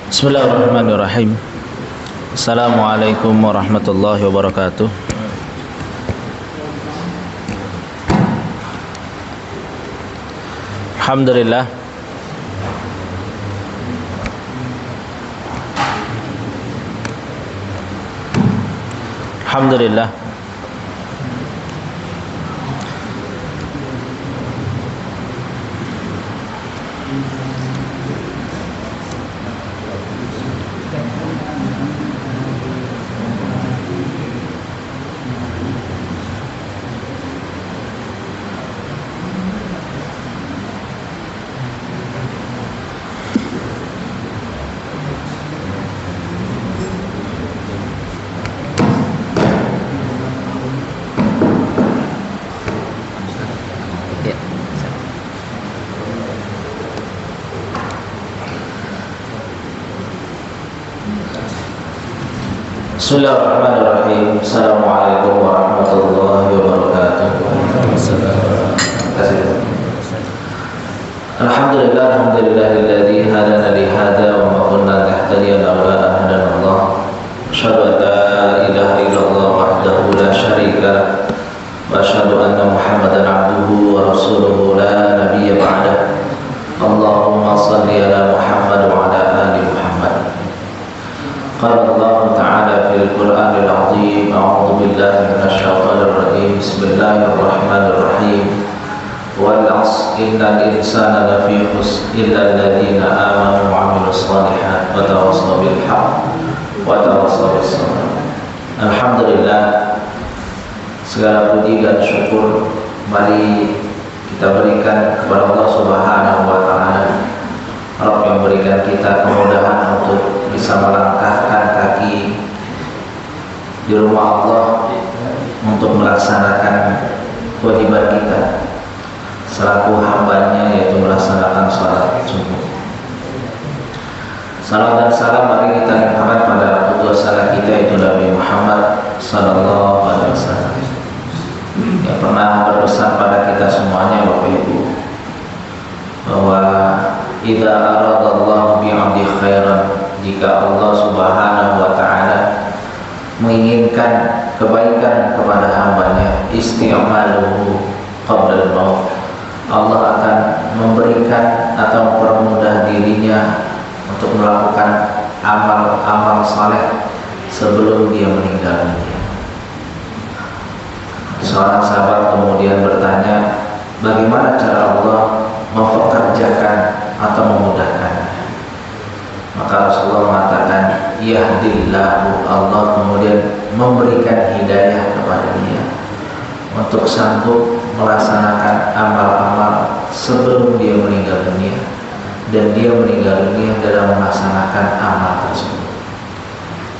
Bismillahirrahmanirrahim. Assalamualaikum warahmatullahi wabarakatuh. Alhamdulillah. Alhamdulillah. Bismillahirrahmanirrahim. Assalamualaikum warahmatullahi wabarakatuh. Alhamdulillahilladzi hadana li hadza wa ma kunna nahtadiya laula an hadana Allah. Asyhadu an la ilaha illallah wahdahu la syarika lah wa asyhadu anna Muhammadan abduhu wa rasuluhu la nabiyya ba'dah. Allahumma shalli ala Muhammad wa ala ali Muhammad. Qala Allah Ta'ala fil Qur'anil Azim. A'udzu billahi minasy syaithanir rajim. Bismillahirrahmanirrahim. Wal 'asr innal insana lafi khusr illa alladziina aamanu wa 'amilus shalihaati wa tawassaw bil haqq wa tawassaw bis sabr. Alhamdulillah, segala puji dan syukur mari kita berikan kepada Allah Subhanahu wa taala. Rabb yang berikan kita kemudahan untuk bisa melangkahkan kaki di rumah Allah untuk melaksanakan kewajiban kita selaku hambanya, yaitu melaksanakan salat subuh. Salam dan salam mari kita limpahkan pada utusan kita, yaitu Nabi Muhammad sallallahu alaihi wasallam, yang pernah berpesan pada kita semuanya, Bapak Ibu, bahwa idza aradallahu bi'abdi khairan, jika Allah Subhanahu wa taala menginginkan kebaikan kepada hambanya, isti'maluhu qabla al-maut, Allah akan memberikan atau mempermudah dirinya untuk melakukan amal-amal saleh sebelum dia meninggal dunia. Seorang sahabat kemudian bertanya, bagaimana cara Allah mempekerjakan atau memudahkan? Maka Rasulullah mengatakan, yahdillahu, Allah kemudian memberikan hidayah kepada dia untuk sanggup melaksanakan amal-amal sebelum dia meninggal dunia, dan dia meninggal dunia dalam melaksanakan amal tersebut.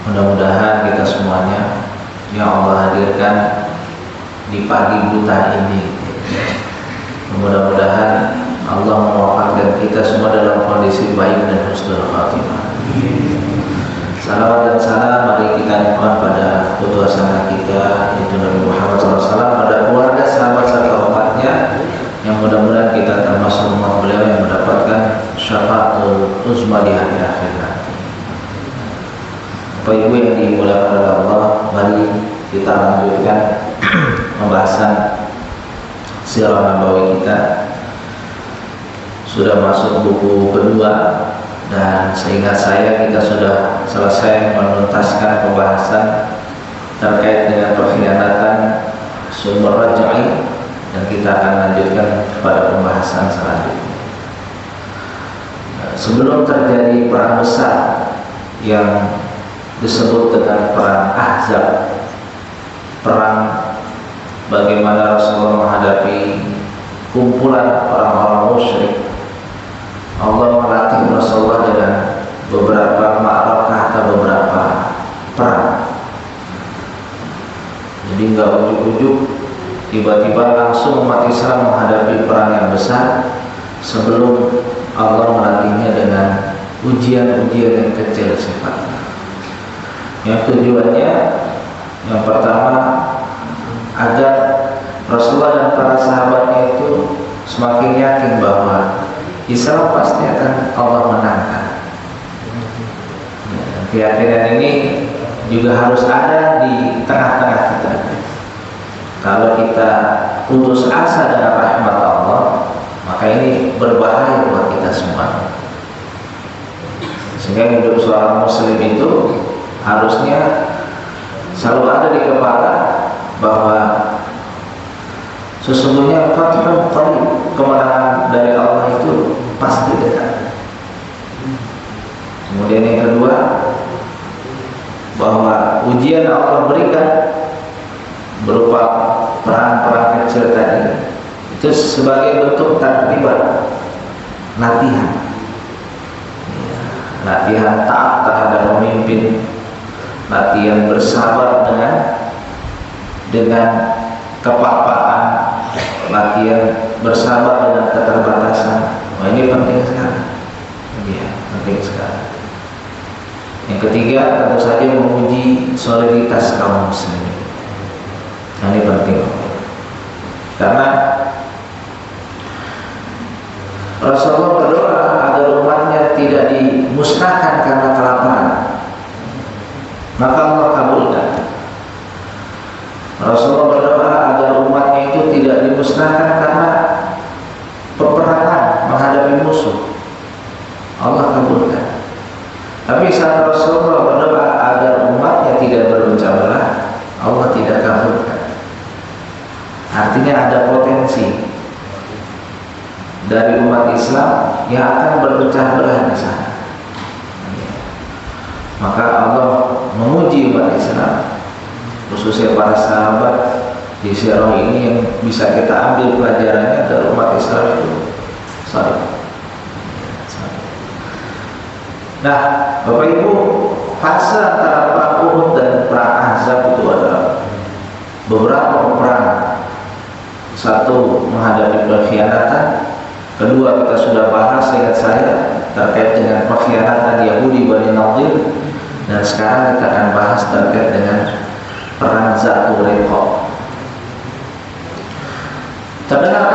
Mudah-mudahan kita semuanya yang Allah hadirkan di pagi buta ini, mudah-mudahan Allah mewafatkan kita semua dalam kondisi baik dan husnul khatimah. Salawat dan salam mari kita limpahkan pada utusan kita, yaitu Nabi Muhammad SAW, pada keluarga, sahabat serta umatnya, yang mudah-mudahan kita termasuk umat beliau yang mendapatkan syafaatul uzma di hari akhir nanti. Bapak Ibu yang dimuliakan oleh Allah, mari kita lanjutkan pembahasan sirah nabawi kita. Sudah masuk buku kedua, dan seingat saya kita sudah selesai menuntaskan pembahasan terkait dengan pengkhianatan sumber raj'i, dan kita akan lanjutkan kepada pembahasan selanjutnya. Sebelum terjadi perang besar yang disebut dengan perang Ahzab, perang bagaimana Rasulullah menghadapi kumpulan orang-orang musyrik, Allah melatih Rasulullah dengan beberapa ma'rakah atau beberapa perang. Jadi nggak ujuk-ujuk tiba-tiba langsung umat Islam menghadapi perang yang besar sebelum Allah melatihnya dengan ujian-ujian yang kecil sifatnya. Yang tujuannya yang pertama agar Rasulullah dan para sahabatnya itu semakin yakin bahwa Islam pasti akan Allah menangkan. keyakinan ini juga harus ada di tengah-tengah kita. Kalau kita putus asa dengan rahmat Allah, maka ini berbahaya buat kita semua. Sehingga hidup seorang muslim itu harusnya selalu ada di kepala bahwa sesungguhnya fathul qarib, kemenangan dari Allah itu pasti dekat. Kemudian yang kedua, bahwa ujian yang Allah berikan berupa perang-perang kecil tadi itu sebagai bentuk tadriban, latihan taat terhadap pemimpin, latihan bersabar dengan kepapaan, latihan bersabar dengan keterbatasan. Wah, ini penting sekali. Ya, penting sekali. Yang ketiga, tentu saja menguji soliditas kaum muslimin. Ini penting, karena Rasulullah berdoa agar umatnya tidak dimusnahkan karena kelaparan, maka Allah kabulkan. Rasulullah berdoa agar umatnya itu tidak dimusnahkan karena peperangan menghadapi musuh, Allah kabulkan. Tapi saat Rasulullah berdoa agar umatnya tidak berpecah belah, Allah tidak kabulkan. Artinya ada potensi dari umat Islam yang akan berpecah belah di sana. Maka Allah menguji umat Islam, khususnya para sahabat di sirah ini, yang bisa kita ambil pelajarannya dari umat Islam itu saling. Nah, Bapak Ibu, fase antara perang Uhud dan perang Ahzab itu adalah beberapa perang. Satu, menghadapi pengkhianatan. Kedua, kita sudah bahas, ingat saya, terkait dengan pengkhianatan Yahudi Bani Nadir. Dan sekarang kita akan bahas terkait dengan perang Zatul Riqab. Terdengar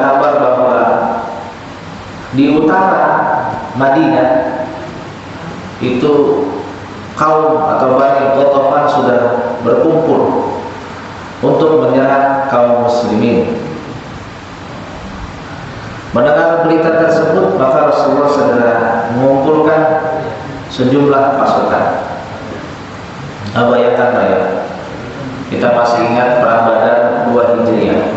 kabar bahwa di utara Madinah itu kaum atau Bani Ghatafan sudah berkumpul untuk menyerang kaum muslimin. Mendengar berita tersebut, maka Rasulullah segera mengumpulkan sejumlah pasukan. Bayangkan ya, kita masih ingat perang Badar 2 Hijriah,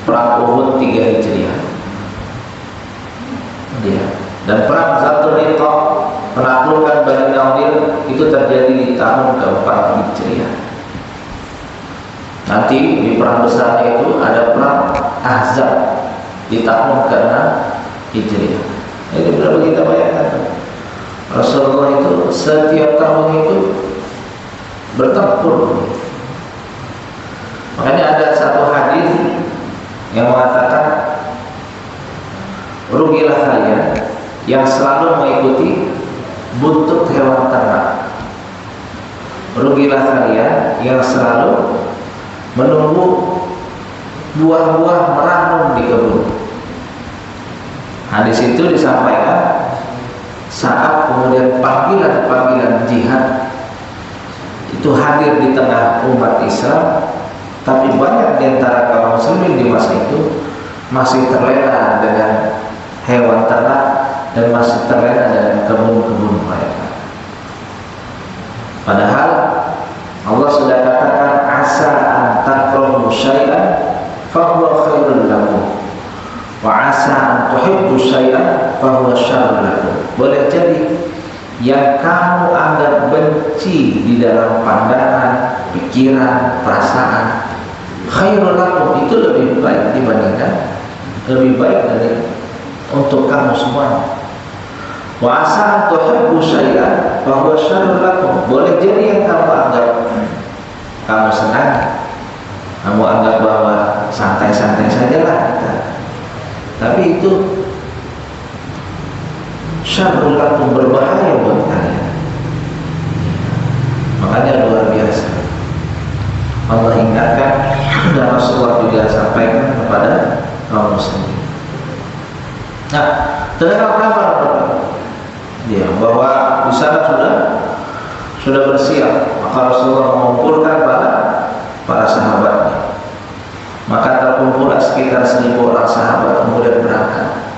perang Uhud 3 Hijriah, dan perang Zatul Riqab, penaklukan Bani Nadir, itu terjadi di tahun ke-4 Hijriah. Nanti di perang besarnya itu ada perang Ahzab di tahun ke-6 Hijriah. Jadi berapa kita bayangkan, Rasulullah itu setiap tahun itu bertempur. Makanya ada satu hadis yang mengatakan, rugilah kalian yang selalu mengikuti buntut hewan ternak. Rugilah kalian yang selalu menunggu buah-buah meranum di kebun. Hadis itu disampaikan saat kemudian panggilan jihad itu hadir di tengah umat Islam, tapi banyak di antara kaum muslimin di masa itu masih terlena dengan hewan ternak dan masih terlena dengan kebun-kebun mereka. Padahal Allah sudah katakan, asa an takrahu syai'an fa huwa khairun lakum wa asa an tuhibbu syai'an fa huwa syarrun lakum. Boleh jadi yang kamu anggap benci di dalam pandangan, pikiran, perasaan, khairun lakum, itu lebih baik dibandingkan, lebih baik dari untuk kamu semua. Wa asa tuhibbu syai'an fa huwa syarrun lakum. Boleh jadi yang kamu anggap kamu senang, kamu anggap bahwa santai-santai sajalah kita, tapi itu syarrun lakum, berbahaya buat kalian. Makanya luar biasa Allah ingatkan, dan Rasulullah juga sampaikan kepada kaum muslimin. Nah, terdengar kabar dia bahwa di sana sudah bersiap. Maka Rasulullah mengumpulkan para sahabatnya. Maka terkumpullah sekitar 1.000 orang sahabat, kemudian berangkat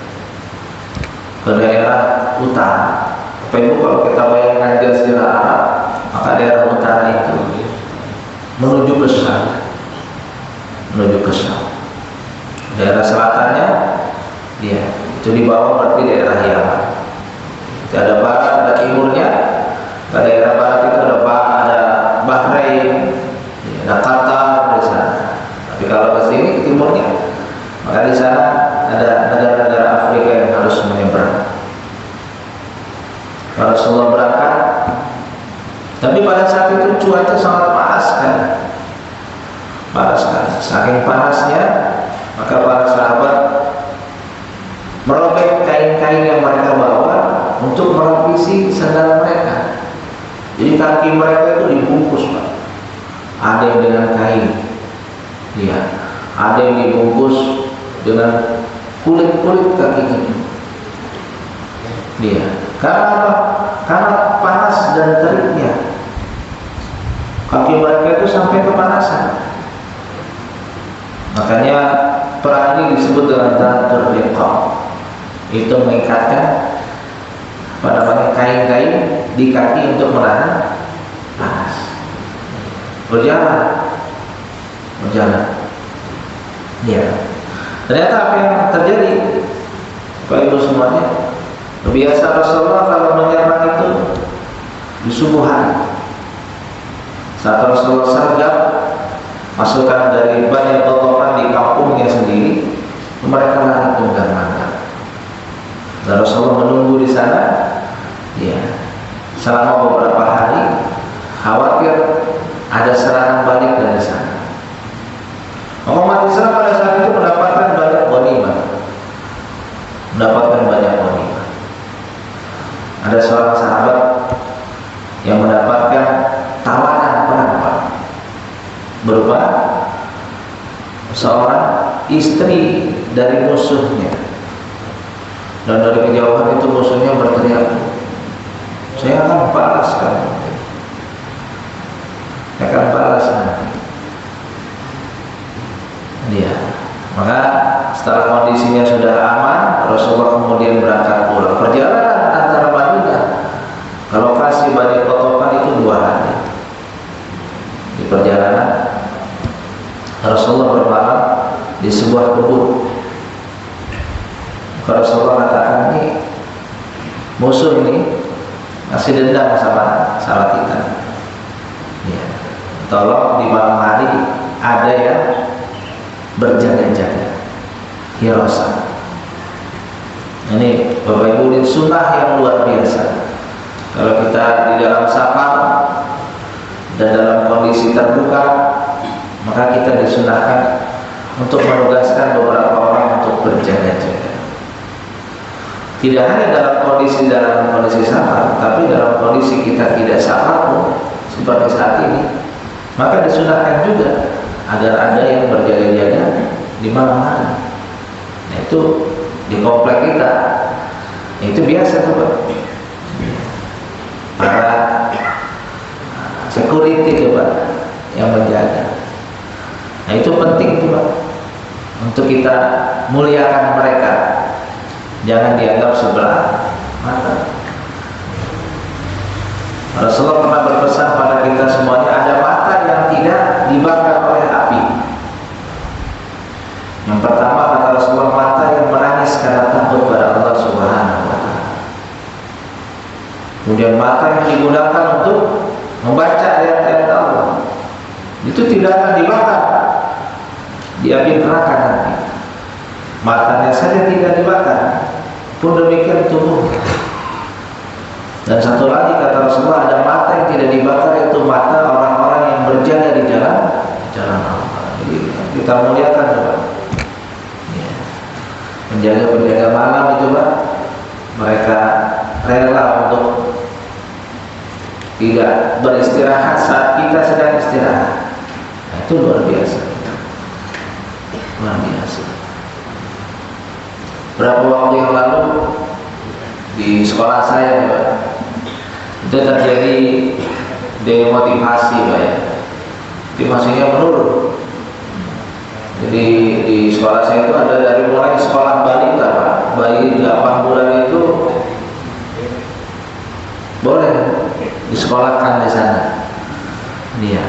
ke daerah utara. Bapak Ibu, kalau kita bayangkan Jazirah Arab, maka daerah utara itu menuju ke Syam. Daerah selatannya itu di bawah berarti daerah Yaman. Ada barat, ada timurnya. Ke daerah barat itu ada Bahrain, ada Qatar di sana. Tapi kalau ke sini ke timurnya, maka di sana ada negara-negara Afrika yang harus menyeberang. Rasulullah berangkat, tapi pada saat itu cuaca sangat panas sekali. Saking panasnya, maka para sahabat merobek kain-kain yang mereka bawa untuk melapisi sandal mereka. Jadi kaki mereka itu dibungkus, Pak. Ada yang dengan kain, ada yang dibungkus dengan kulit kakinya. Karena apa? Karena panas dan teriknya kaki mereka itu sampai kepanasan. Makanya perang ini disebut dengan Dhatul Riqab. Itu mengikatkan kain-kain di kaki untuk menahan panas. Berjalan. Ternyata apa yang terjadi, Bapak Ibu semuanya, biasa Rasulullah kalau menyerang itu di subuh hari. Saat Rasulullah sergap masukan dari Bani Qatafan di kampungnya sendiri, mereka lari tunggang-langgang. Dan Rasulullah menunggu di sana, selama beberapa hari, khawatir ada serangan balik dari sana. Umat Islam pada saat itu mendapatkan banyak ghanimah. Ada seorang sahabat yang mendapatkan tawanan perang, berupa seorang istri dari musuhnya. Dan dari kejauhan itu musuhnya berteriak, saya akan balas kamu. Saya akan balas nanti. Maka setelah kondisinya sudah aman, Rasulullah kemudian berangkat pulang. Perjalanan antara Madinah ke lokasi Bani Qatafan itu 2 hari. Di perjalanan Rasulullah bermalam di sebuah kebun. Rasulullah katakan, ini musuh ini masih dendam sama kita. Tolong di malam hari ada yang berjaga-jaga, hirasa. Ini Bapak Ibu, sunnah yang luar biasa. Kalau kita di dalam safar dan dalam kondisi terbuka, maka kita disunahkan untuk menugaskan beberapa orang untuk berjaga-jaga. Tidak hanya dalam kondisi safar, tapi dalam kondisi kita tidak safar pun, seperti saat ini, maka disunahkan juga agar ada yang berjaga-jaga di malam hari. Nah, itu di komplek kita, itu biasa tuh, Pak. Para security tuh, Pak, yang menjaga. Nah, itu penting tuh, Pak, untuk kita muliakan mereka. Jangan dianggap sebelah mata. Rasulullah pernah berpesan pada kita semuanya, ada mata yang tidak dibakar oleh api. Yang pertama, kata Rasulullah, mata yang menangis karena takut pada Allah Subhanahu wa Ta'ala. Kemudian mata yang digunakan untuk membaca ayat-ayat Allah, itu tidak akan dibakar di api neraka nanti. Matanya saja tidak dibakar, pun demikian tubuhnya. Dan satu lagi kata Rasulullah, ada mata yang tidak dibakar, yaitu mata orang-orang yang berjaga di jalan Allah. Jadi kita muliakan, Pak. Penjaga-penjaga malam itu, Pak, mereka rela untuk tidak beristirahat saat kita sedang istirahat. Nah, itu luar biasa. Luar biasa. Berapa waktu yang lalu di sekolah saya Pak, itu terjadi demotivasi Pak ya, motivasinya menurun. Jadi di sekolah saya itu ada dari mulai sekolah balita Pak, bayi 8 bulan itu boleh disekolahkan di sana dia,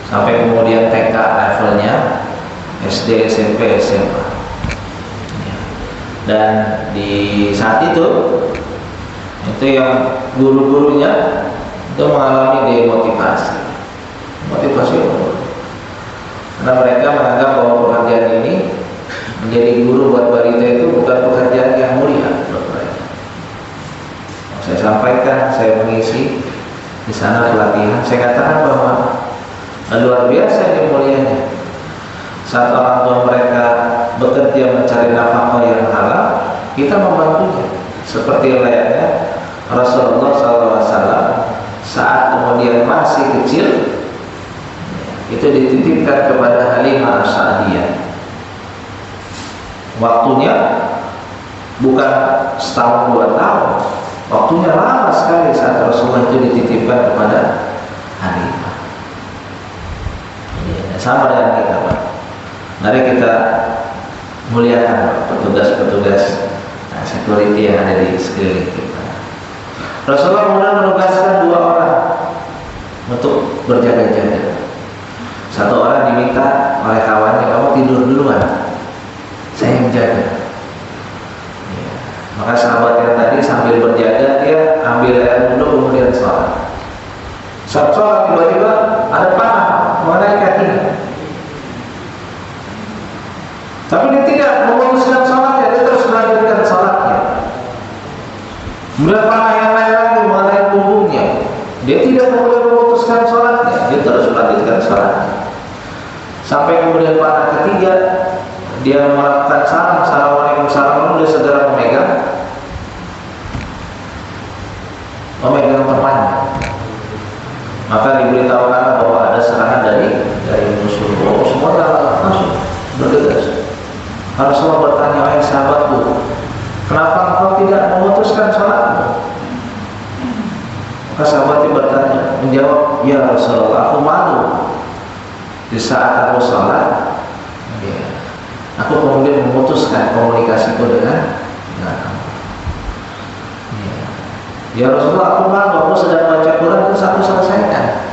sampai kemudian TK levelnya, SD, SMP, SMA. Dan di saat itu yang guru-gurunya itu mengalami demotivasi, motivasi menurun, karena mereka menganggap bahwa pekerjaan ini menjadi guru buat balita itu bukan pekerjaan yang mulia buat mereka. Saya sampaikan, saya mengisi di sana pelatihan, saya katakan bahwa luar biasa ini mulianya saat orang tua mereka bekerja mencari nafkah yang halal, kita membantunya seperti layaknya Rasulullah SAW saat kemudian masih kecil itu dititipkan kepada Halimah As-Sa'diyah. Waktunya bukan setahun 2 tahun, waktunya lama sekali saat Rasulullah itu dititipkan kepada Halimah. Sama dengan kita Pak, mari kita muliakan petugas-petugas security yang ada di sekeliling kita. Rasulullah kemudian menugaskan 2 orang untuk berjaga-jaga. Satu orang diminta oleh kawannya, kamu tidur duluan, saya yang jaga. Maka sahabat yang tadi sambil berjaga, dia ambil air wudhu kemudian sholat. Saat sholat tiba-tiba ada panah mengenai kakinya, tapi dia tidak memutuskan sholatnya, dia terus melanjutkan sholatnya. Kemudian panah yang lain lagi mengenai punggungnya, dia tidak boleh memutuskan sholatnya, dia terus melanjutkan sholatnya. Sampai kemudian panah ketiga, dia melakukan salam, assalamualaikum, salam, dia segera memegang temannya. Maka diberitahukan bahwa ada serangan dari musuh. Oh, semuanya langsung bergegas. Rasulullah bertanya, wahai sahabatku, kenapa engkau tidak memutuskan sholatmu? Maka sahabatnya bertanya, menjawab, ya Rasulullah, aku malu di saat aku sholat, aku kemudian memutuskan komunikasiku dengan kamu. Ya Rasulullah, aku malu, aku sedang baca Quran terus aku selesaikan.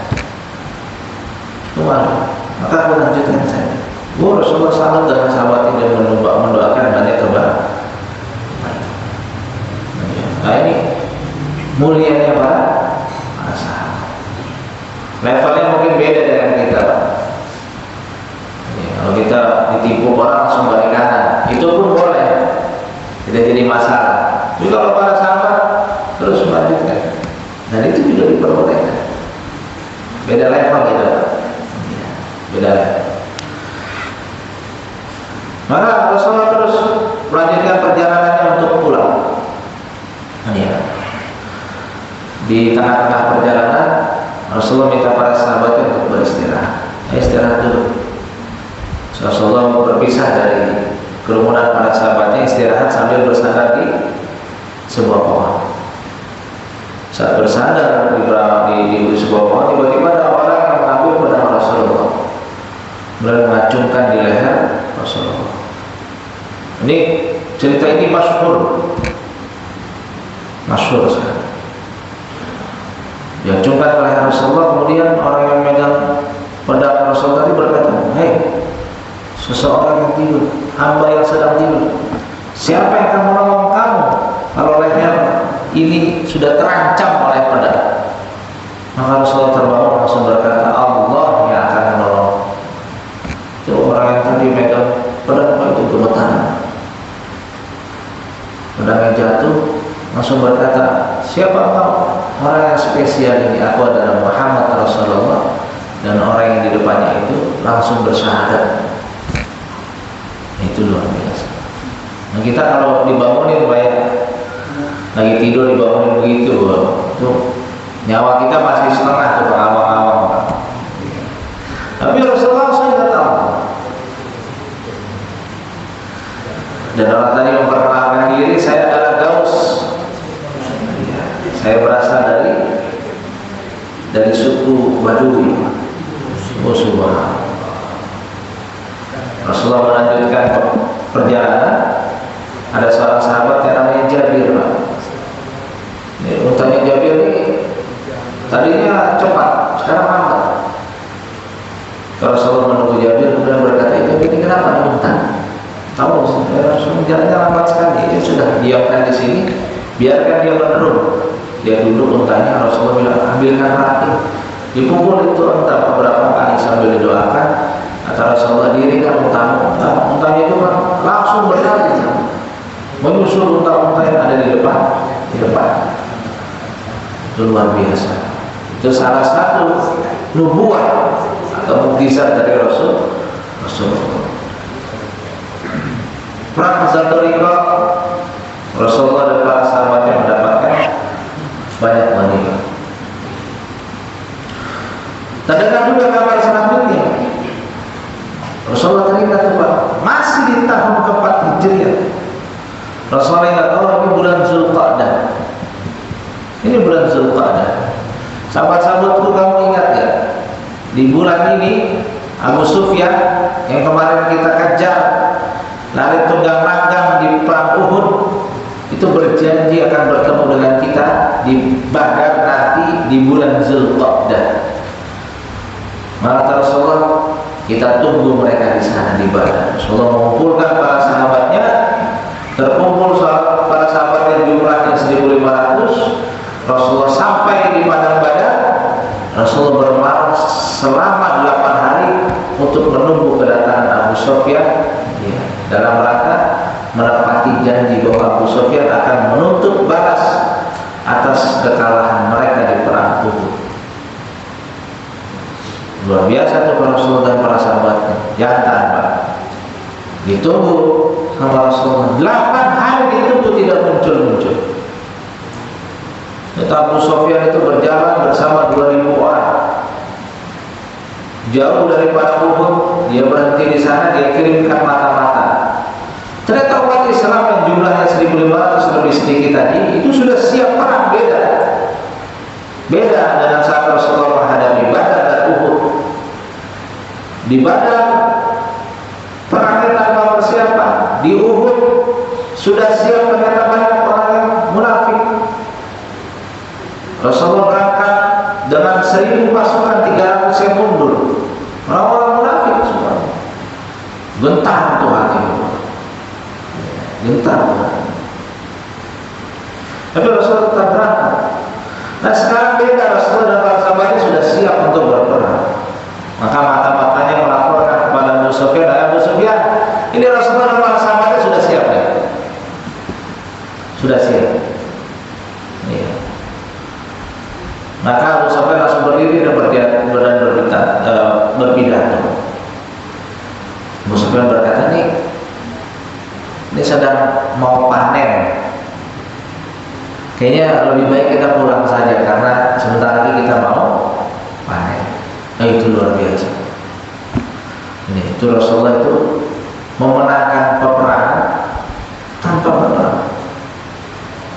Aku malu, maka aku lanjutkan saja. Rasulullah salut dengan sahabat ini dan mendoakan banyak kebaikan. Nah ini mulianya para sahabat. Levelnya mungkin beda dengan kita Pak. Kalau kita ditipu orang langsung balik kanan, itu pun boleh, tidak jadi masalah. Tapi kalau para sahabat terus melanjutkan, dan itu juga diperbolehkan. Beda level gitu Pak. Beda level. Maka Rasulullah terus melanjutkan perjalanannya untuk pulang. Di tengah-tengah perjalanan, Rasulullah minta para sahabatnya untuk beristirahat. Istirahat dulu. Rasulullah berpisah dari kerumunan para sahabatnya, istirahat sambil bersandar di sebuah pohon. Saat bersandar di sebuah pohon, tiba-tiba ada orang yang mengambil pedang Rasulullah, kemudian mengacungkan di leher Rasulullah. Ini cerita ini masyhur sekali. Diacungkan oleh Rasulullah, kemudian orang yang megang pedang Rasulullah tadi berkata, hei, seseorang yang tidur, hamba yang sedang tidur, siapa yang akan menolong kamu kalau leher ini sudah terancam oleh pedang? Maka Rasulullah terbangun langsung berkata, Allah yang akan menolong. Itu orang yang tadi megang pedang itu gemetar, pedangnya jatuh, langsung berkata, siapa kau? Orang yang spesial ini, aku adalah Muhammad Rasulullah. Dan orang yang di depannya itu langsung bersyahadat. Itu luar biasa. Nah kita kalau dibangunin banyak, lagi tidur dibangunin begitu, itu nyawa kita masih setengah tuh awang-awang. Tapi Rasulullah saya nggak tahu. Dan orang tadi memperkenalkan diri, saya adalah Gaus. Ya, saya berasal dari suku Badui. Oh subhanallah. Rasulullah melanjutkan perjalanan. Ada seorang sahabat yang namanya Jabir. Ini untanya Jabir ini tadinya cepat, sekarang lambat. Rasulullah menunggu Jabir, kemudian berkata, ini kenapa nih unta? Tahu, Rasulullah jalannya lambat sekali. Ya sudah, diamkan di sini, biarkan dia menurun. Dia duduk untanya. Rasulullah bilang, ambilkan rapi. Dipukul itu unta beberapa kali sambil didoakan. Kata Rasulullah, dirikan untanya itu langsung berlari, menyusul unta-unta yang ada di depan. Itu luar biasa. Itu salah satu nubuah atau mukjizat dari Rasulullah. Perang Zaturika, Rasulullah dan para sahabatnya mendapatkan banyak ghanimah. Terdengar juga kabar selanjutnya. Rasulullah teringat masih di tahun keempat Hijriah. Rasulullah ingat, ini bulan Zulqa'dah. Ini bulan Zulqa'dah. Sahabat-sahabatku, kamu ingat ya? Di bulan ini Abu Sufyan yang kemarin kita kejar, lari tunggang langgang di perang Uhud, itu berjanji akan bertemu dengan kita di Badar nanti di bulan Zulqa'dah. Maka Rasulullah, kita tunggu mereka di sana di Badar. Rasulullah mengumpulkan para sahabatnya. Terkumpul para sahabatnya jumlahnya 1.500. Rasulullah sampai di padang Badar. Rasulullah bermalam selama 8 hari untuk menunggu kedatangan Abu Sufyan, ya, dalam rangka menepati janji bahwa Abu Sufyan akan menuntut balas atas kekalahan mereka di perang Uhud. Luar biasa tuh Rasulullah dan para sahabatnya. Jangan Pak, ditunggu sama Rasulullah 8 hari, ditunggu tidak muncul. Abu Sufyan itu berjalan bersama 2.000 orang, jauh daripada Uhud. Dia berhenti di sana, dia kirimkan mata-mata. Ternyata umat Islam yang jumlahnya 1.500 lebih sedikit tadi itu sudah siap perang. Beda dengan saat Rasulullah menghadapi Badar dan Uhud. Di Badar perangnya tanpa persiapan. Di Uhud sudah siap, ternyata banyak orang yang munafik. Rasulullah berangkat dengan 1.000 pasukan, 300 yang mundur. Orang-orang munafik semua. Gentar tuh hati. Gentar. Tapi Rasulullah tetap berangkat. Nah sekarang beda, Rasulullah dan para sahabatnya sudah siap untuk berperang. Maka mata-matanya melaporkan kepada Abu Sufyan, Abu Sufyan, ini Rasulullah dan para sahabatnya sudah siap ya? Sudah siap. Ya. Maka Abu Sufyan langsung berdiri dan berpidato. Abu Sufyan berkata, ini sedang mau panen. Kayaknya lebih baik kita pulang saja karena sebentar lagi kita mau panen. Itu luar biasa. Itu Rasulullah itu memenangkan peperangan tanpa menang.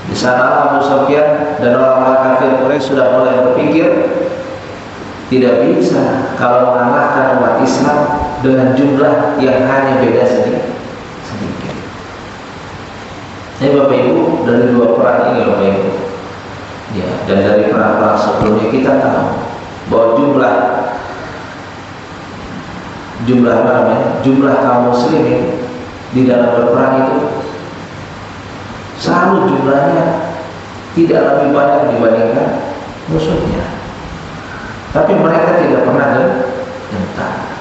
Di sana Abu Sufyan dan orang-orang kafir Quraisy sudah mulai berpikir, tidak bisa kalau mengalahkan umat Islam dengan jumlah yang hanya beda sedikit. Ini Bapak Ibu, dari 2 perang ini Bapak Ibu, ya, dan dari perang-perang sebelumnya kita tahu bahwa jumlah kaum muslimin di dalam berperang itu selalu jumlahnya tidak lebih banyak dibandingkan musuhnya. Tapi mereka tidak pernah gentar.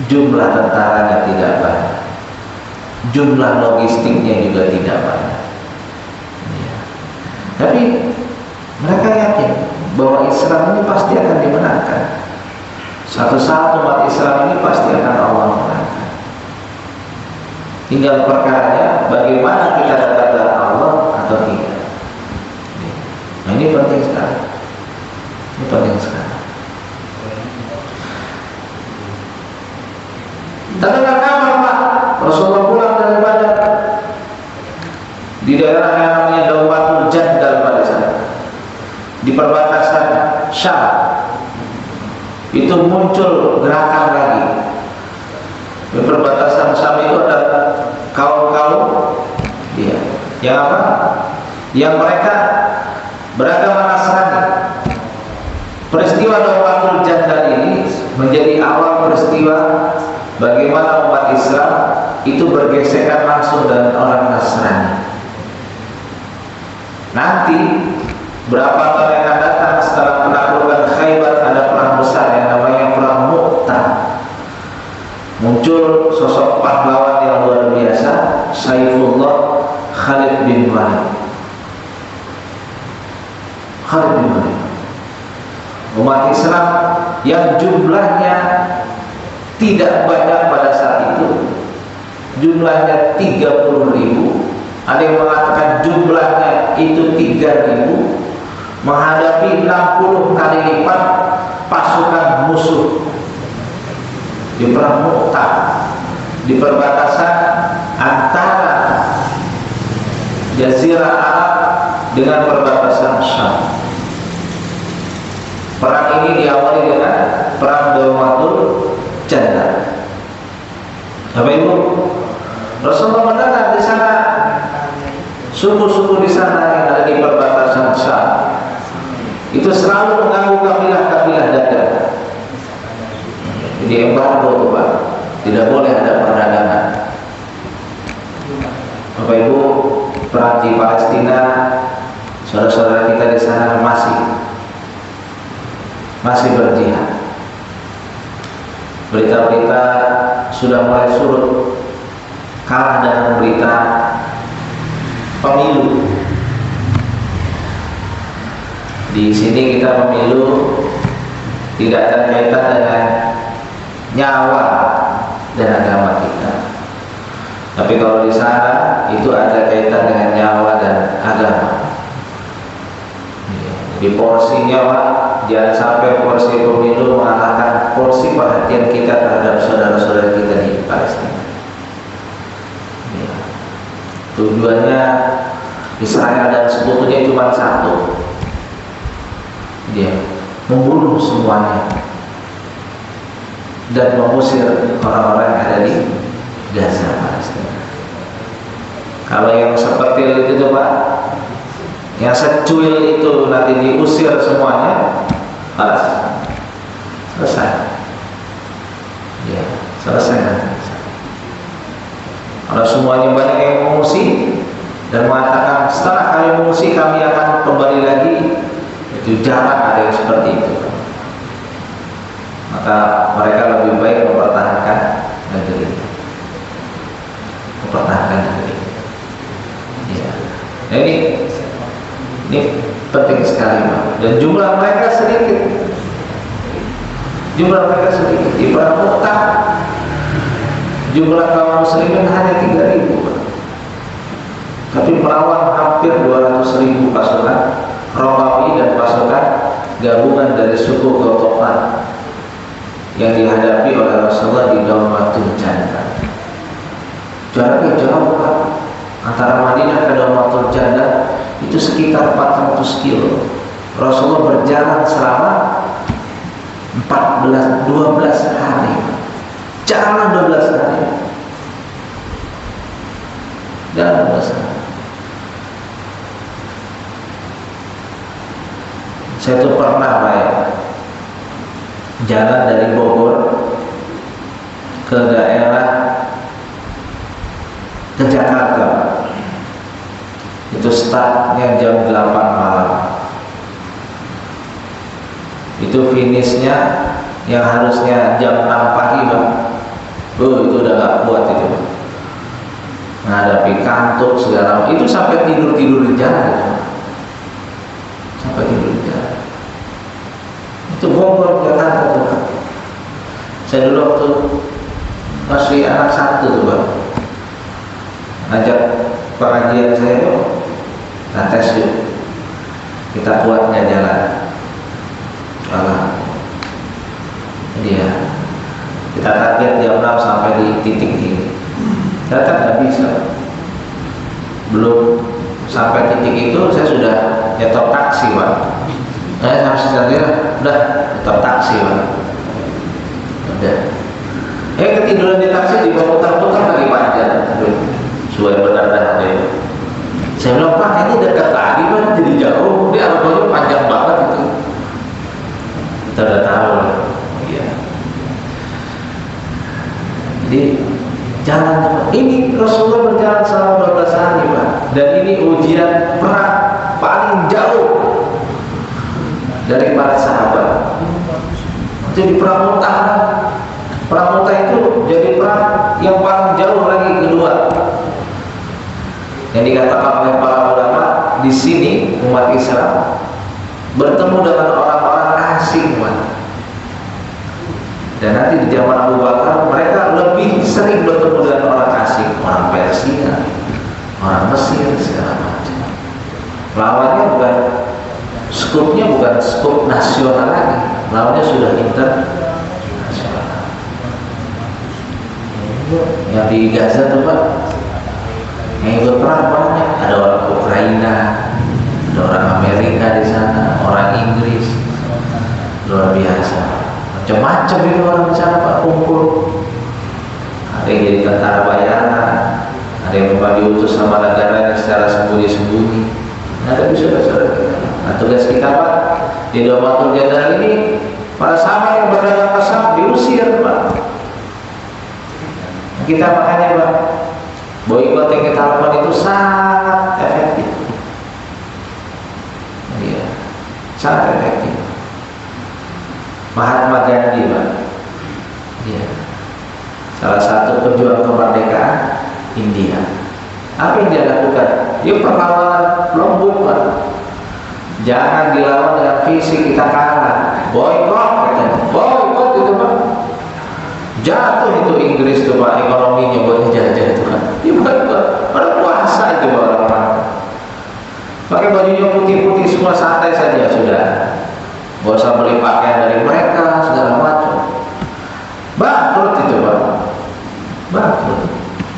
Jumlah tentaranya tidak banyak, jumlah logistiknya juga tidak banyak. Ya. Tapi mereka yakin bahwa Islam ini pasti akan dimenangkan. Satu saat umat Islam ini pasti akan Allah menangkan. Tinggal perkaranya bagaimana kita dekat dengan Allah atau tidak. Nah ini penting sekali. Ini penting sekali. Terdengar kabar Pak, Rasulullah pulang dari Badar. daerah yang namanya Daumatul Jandal pada sana, di perbatasan Syam, itu muncul gerakan lagi. Di perbatasan Syam itu ada kaum-kaum yang apa? Yang mereka beragama Nasrani. Peristiwa Daumatul Jandal ini menjadi awal peristiwa bagaimana umat Islam itu bergesekan langsung dengan orang Nasrani. Nanti berapa tahun yang akan datang setelah penaklukan Khaybar, ada perang besar yang namanya perang Mu'tah. Muncul sosok pahlawan yang luar biasa, Saifullah Khalid bin Walid. Khalid bin Walid. Umat Islam yang jumlahnya tidak banyak pada saat itu, jumlahnya 30.000, ada yang mengatakan jumlahnya itu 3.000, menghadapi 60 kali lipat pasukan musuh di perang Mu'tah, di perbatasan antara Jazirah Arab dengan perbatasan Syam. Perang ini diawali dengan perang Daumatul Jandal. Bapak Ibu, Rasulullah mendengar di sana suku-suku di sana yang ada di perbatasan Syam itu selalu mengganggu kabilah-kabilah dagang. Jadi embargo itu Pak, tidak boleh ada perdagangan. Bapak Ibu, perang di Palestina, saudara-saudara kita di sana masih berjihad. Berita-berita sudah mulai surut, kalah dengan berita pemilu. Di sini kita pemilu tidak ada kaitan dengan nyawa dan agama kita. Tapi kalau di sana itu ada kaitan dengan nyawa dan agama. Di porsinya Pak, jangan sampai porsi pemilu mengalahkan porsi perhatian kita terhadap saudara-saudara kita di Palestina. Tujuannya Israel dan sekutunya cuma satu, membunuh semuanya dan mengusir orang-orang yang ada di Gaza, Palestina. Kalau yang seperti itu Pak, yang secuil itu nanti diusir semuanya, selesai. Selesai nanti. Kalau semuanya banyak yang mengungsi dan mengatakan setelah kami mengungsi kami akan kembali lagi, itu jarang ada yang seperti itu. Maka mereka lebih baik mempertahankan negeri. Nah, ini penting sekali Pak. Dan jumlah mereka sedikit. Di perang Mu'tah jumlah kaum muslimin hanya 3.000 Pak. Tapi melawan hampir 200.000 pasukan Romawi dan pasukan gabungan dari suku Ghatafan yang dihadapi oleh Rasulullah di Daumatul Jandal. Jaraknya jauh Pak, antara Madinah ke Daumatul Jandal itu sekitar 400 kilo. Rasulullah berjalan selama 12 hari. Jalan 12 hari. Jalan 12 hari. Saya tuh pernah Pak ya, jalan dari Bogor ke daerah ke Jakarta. Itu startnya jam 8 malam. Itu finishnya yang harusnya jam 6 pagi Pak. Itu udah gak kuat itu Pak. Menghadapi kantuk segala, itu sampai tidur-tidur di jalan itu. Sampai tidur di jalan. Itu Bogor Jakarta tuh Pak. Saya dulu waktu masih anak satu tuh Pak, ngajak pengajian saya tuh, nah tes yuk, kita buatnya jalan. Kita target jam 6 sampai di titik ini. Ternyata nggak bisa. Belum Sampai titik itu saya sudah nyetor taksi, Pak. Saya harus udah nyetor taksi, Pak. Udah. Ketiduran di taksi dibawa putar-putar lagi panjang. Suai benar dah itu. Saya bilang, Pak, ini dekat lagi, Pak, jadi jauh. Dia argonya panjang banget itu. Kita udah tahu lah. Iya. Jadi jalan ini Rasulullah berjalan selama 12 hari, Pak. Dan ini ujian perang paling jauh dari para sahabat. Jadi perang Mu'tah. Perang Mu'tah itu jadi perang yang paling jauh lagi kedua. Yang dikatakan oleh para ulama di sini umat Islam bertemu dengan orang-orang asing, Pak. Dan nanti di zaman Abu Bakar mereka lebih sering bertemu dengan orang asing, orang Persia, orang Mesir, segala macam. Lawannya bukan skupnya, bukan skup nasional lagi, lawannya sudah internasional. Yang di Gaza tuh, Pak, yang ikut perang banyak. Ada orang Ukraina, ada orang Amerika di sana, orang Inggris, luar biasa. Macam-macam itu orang di sana, Pak, kumpul. Ada yang jadi tentara bayaran, ada yang memang diutus sama negaranya secara sembunyi-sembunyi. Nah, tapi saudara-saudara kita, nah, tugas kita, Pak, di Domatul Jadal ini, para sahabat yang berdagang kasar diusir, Pak. Kita makanya, Pak, boikot yang kita lakukan itu sangat efektif. Iya, sangat efektif. Mahatma Gandhi, Pak, ya, salah satu pejuang kemerdekaan India. Apa yang dia lakukan? Dia perlawanan lembut, Pak. Jangan dilawan dengan fisik, kita kalah. Boikot, katanya. Boikot itu, Pak. Jatuh itu Inggris tuh, Pak, ekonominya buat jajah itu, Pak. Dia boikot. Pada puasa itu, Pak, orang-orang. Pakai bajunya putih-putih semua, santai saja sudah. Gak usah beli pakaian dari mereka, segala macam. Bangkrut itu, Pak. Bangkrut.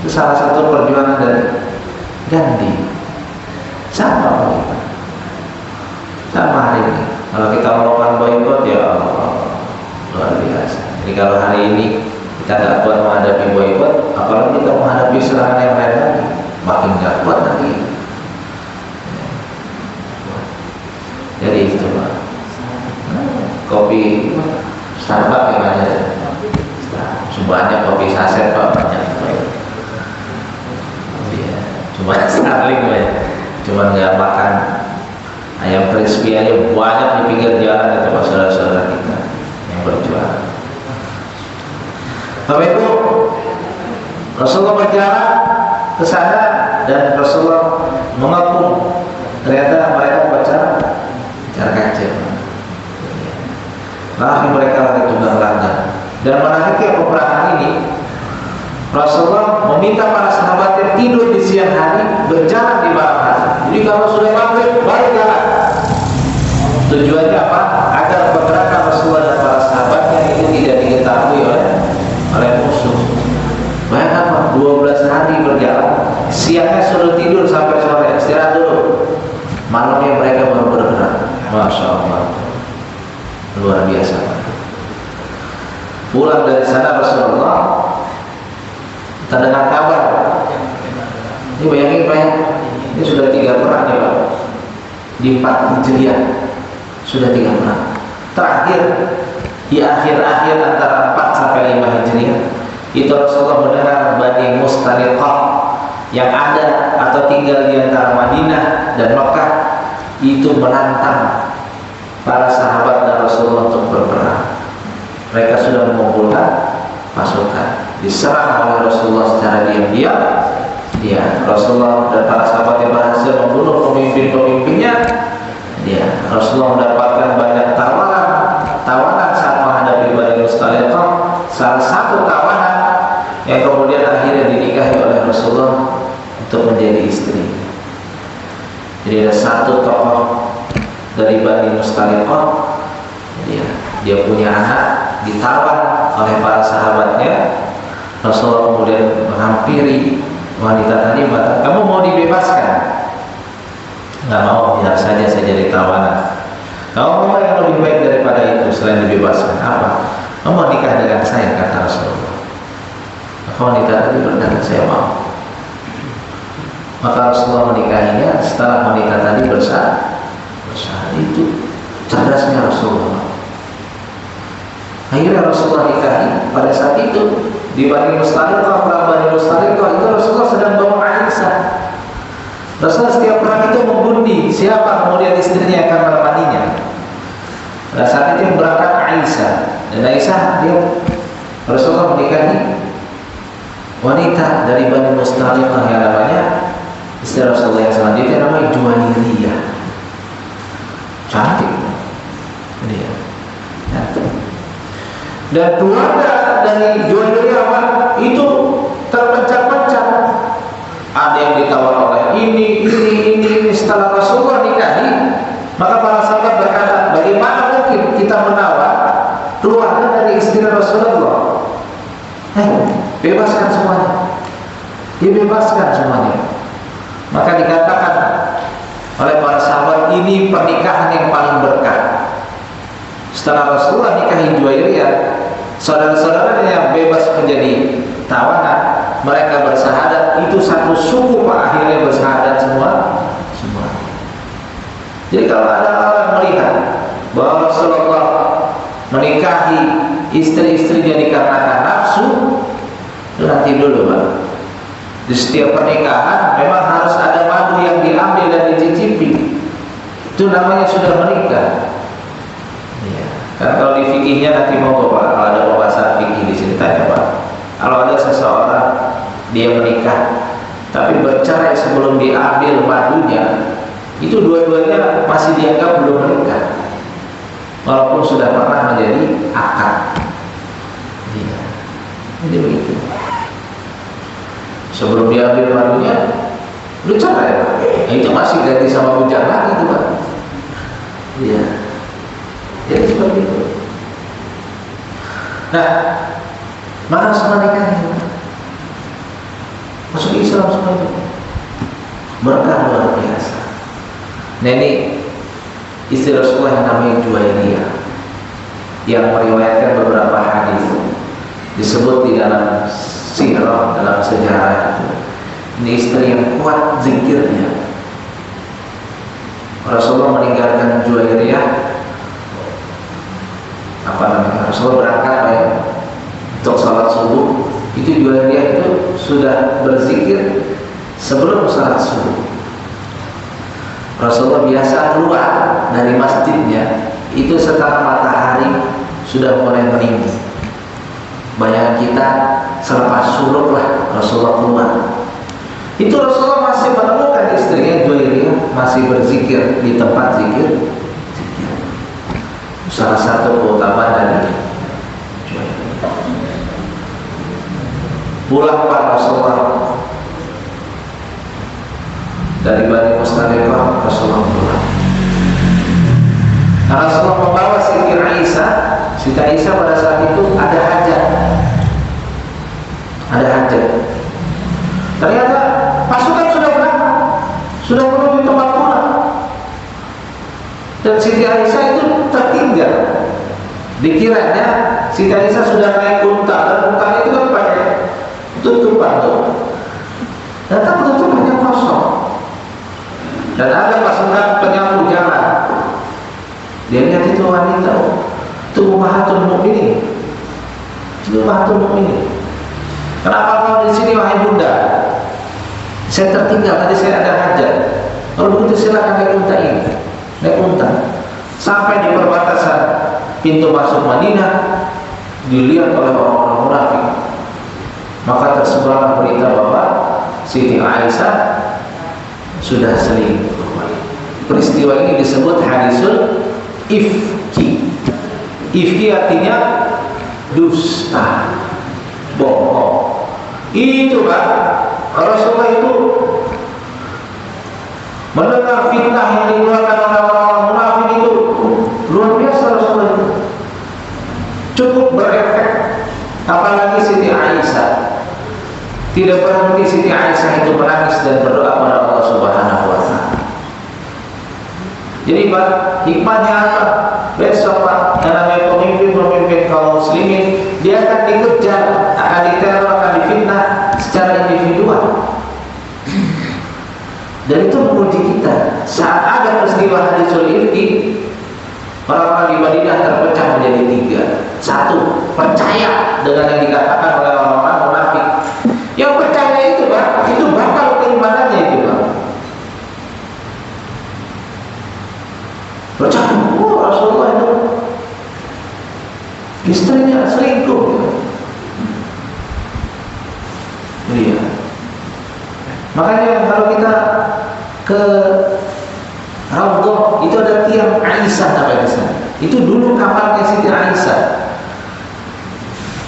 Itu salah satu perjuangan dari Gandhi. Sama, Pak. Sama hari ini. Kalau kita melakukan boikot, ya Allah, luar biasa. Jadi kalau hari ini kita nggak kuat menghadapi boikot, apalagi kita menghadapi serangan yang lain lagi, makin nggak kuat lagi. Jadi itu, Pak. Kopi Starbucks yang ada, sebanyak kopi saset, Pak, banyak. Iya, cuma Starling, Pak. Cuma nggak makan ayam crispy aja banyak di pinggir jalan itu, Pak, saudara-saudara kita yang berjuang. Bapak Ibu, Rasulullah berjalan ke sana dan Rasulullah mengepung. Ternyata mereka berbicara kecil. Lari mereka lari tunggang langgang. Dan menariknya peperangan ini, Rasulullah meminta para sahabatnya tidur di siang hari, berjalan di malam hari. Jadi kalau sudah maghrib, balik jalan. Tujuannya apa? Agar pergerakan Rasulullah dan para sahabatnya itu tidak diketahui oleh musuh. Bayangkan, Pak, 12 hari berjalan, siangnya suruh tidur sampai sore, istirahat dulu. Malamnya mereka baru bergerak. Masya Allah, luar biasa, Pak. Pulang dari sana Rasulullah terdengar kabar. Ini bayangin, Pak, ini sudah 3 perang ya, Pak. Di 4 Hijriah sudah 3 perang. Terakhir di akhir-akhir antara 4 sampai 5 Hijriah itu Rasulullah mendengar Bani Mustaliqah yang ada atau tinggal di antara Madinah dan Mekah itu menantang para sahabat dan Rasulullah untuk berperang. Mereka sudah mengumpulkan pasukan, diserang oleh Rasulullah secara diam-diam. Rasulullah dan para sahabatnya berhasil membunuh pemimpin-pemimpinnya. Rasulullah mendapatkan banyak tawanan saat menghadapi Bani Mustaliqah. Salah satu tawanan yang kemudian akhirnya dinikahi oleh Rasulullah untuk menjadi istri. Jadi ada satu tokoh dari Bani Mustaliqah, dia punya anak, ditawan oleh para sahabatnya. Rasulullah kemudian menghampiri wanita tadi, kamu mau dibebaskan? jadi tawanan. Kamu mau yang lebih baik daripada itu selain dibebaskan apa? Kamu mau nikah dengan saya, kata Rasulullah. Maka wanita tadi berkata, saya mau. Maka Rasulullah menikahinya. Setelah wanita tadi bersah, itu cerdasnya Rasulullah. Akhirnya Rasulullah nikahi. Pada saat itu di Bani Mustaliqah, perang Bani Mustaliqah itu Rasulullah sedang bawa Aisyah. Rasulullah setiap perang itu mengundi siapa kemudian istrinya akan menemaninya. Pada saat itu yang berangkat Aisyah, dan Aisyah dia Rasulullah menikahi wanita dari Bani Mustaliqah yang namanya istri Rasulullah yang selanjutnya namanya Juwairiyah. Cantik dia. Dan keluarga dari Juwairiyah itu terpecah-pecah. Ada yang ditawar oleh ini. Setelah Rasulullah nikahi, maka para sahabat berkata, bagaimana mungkin kita menawar keluarga dari istri Rasulullah? Bebaskan semuanya. Dibebaskan semuanya. Maka dikatakan oleh para sahabat, ini pernikahan yang paling berkah. Setelah Rasulullah nikahi Juwairiyah, saudara-saudaranya yang bebas menjadi tawanan, mereka bersahadat. Itu satu suku Pak, akhirnya bersahadat semua. Jadi kalau ada orang melihat bahwa Rasulullah menikahi istri-istrinya dikarenakan nafsu, itu nanti dulu Pak. Di setiap pernikahan memang harus ada madu yang diambil dan dicicipi. Itu namanya sudah menikah. Ya. Kan kalau di fikihnya nanti mau Pak, kalau ada pembahasan fikih di sini tanya Pak. Kalau ada seseorang dia menikah tapi bercerai sebelum diambil madunya, itu dua-duanya masih dianggap belum menikah, walaupun sudah pernah menjadi akad. Ya. Jadi begitu. Sebelum diambil madunya udah cerai Pak. Nah, itu masih ganti sama bujang lagi itu Pak. Iya. Jadi seperti itu. Nah, maka semua nikah itu masuk Islam semua itu berkah luar biasa. Nah ini istri Rasulullah yang namanya Juwairiyah, yang meriwayatkan beberapa hadis disebut di dalam sirah, dalam sejarah itu. Ini istri yang kuat zikirnya. Rasulullah meninggalkan Juwairiyah, Rasulullah berangkat untuk sholat subuh. Itu Juwairiyah itu sudah berzikir sebelum sholat subuh. Rasulullah biasa keluar dari masjidnya itu setelah matahari sudah mulai meninggi. Bayangan kita selepas subuh lah Rasulullah keluar. Itu Rasulullah masih menemukan istrinya Juwairiyah masih berzikir di tempat zikir. Salah satu keutamaan dari Juwairiyah. Pulang Pak Rasulullah dari Bani Mustaliqah, Rasulullah pulang. Nah, Rasulullah membawa Siti Aisyah. Siti Aisyah pada saat itu ada hajat. Ternyata pasukan sudah berangkat, sudah menuju tempat pulang. Dan Siti Aisyah itu tertinggal. Dikiranya Siti Aisyah sudah naik unta, dan unta itu kan pakai tutupan tuh. Datang tutupannya kosong. Dan ada pasukan penyapu jalan. Dia lihat itu wanita, itu Ummahatul Mukminin. Itu Ummahatul Mukminin. Kenapa kau di sini wahai bunda? Saya tertinggal, tadi saya ada hajat. Kalau begitu silakan naik unta ini. Naik unta. Sampai di perbatasan pintu masuk Madinah, dilihat oleh orang-orang munafik. Maka tersebarlah berita bahwa Siti Aisyah sudah selingkuh. Peristiwa ini disebut hadisul ifki. Ifki artinya dusta, bohong. Itu Pak, Rasulullah itu mendengar fitnah yang dikeluarkan oleh orang-orang munafik itu luar biasa. Rasulullah itu cukup berefek. Apalagi Siti Aisyah, tidak berhenti Siti Aisyah itu menangis dan berdoa kepada Allah Subhanahu wa Ta'ala. Jadi Pak. Hikmahnya apa? Besok Pak, yang namanya pemimpin kaum muslimin, dia akan dikejar, akan diteror, akan difitnah secara individual. Dan itu menguji kita. Saat ada peristiwa hadisul ifki, orang-orang di Madinah terpecah menjadi 3. Satu, percaya dengan yang dikatakan oleh orang-orang munafik. Yang percaya itu Pak, itu bakal keimanannya itu Pak. Percaya, Rasulullah itu istrinya selingkuh. Iya. Makanya kalau kita ke Raudhah itu ada tiang Aisyah namanya di sana. Itu dulu kamarnya Siti Aisyah.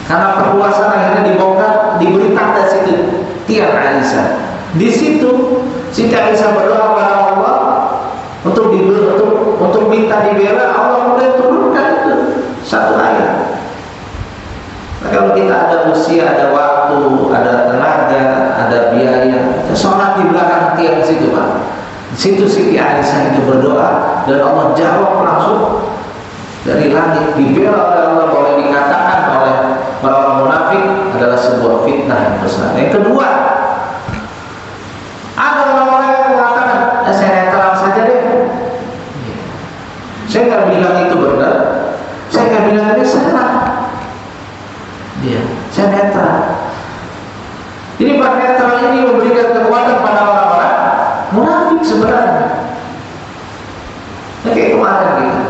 Karena perluasan akhirnya dibongkar, diberi tanda situ tiang Aisyah. Di situ Siti Aisyah berdoa kepada Allah untuk minta dibela. Allah mulai turunkan itu satu ayat. Nah, kalau kita ada usia, ada waktu, ada tenaga, ada biaya, kita sholat di belakang tiang situ Pak. Di situ Siti Aisyah itu berdoa dan Allah jawab langsung dari langit. Dibela oleh Allah, boleh dikatakan oleh orang munafik adalah sebuah fitnah yang besar. Yang kedua, ada orang-orang yang mengatakan, saya netral saja deh. Saya nggak bilang itu benar, saya nggak bilang itu salah. Dia, saya netral. Jadi Pak netral ini memberikan kekuatan pada orang-orang munafik sebenarnya. Nah, kayak kemarin gitu,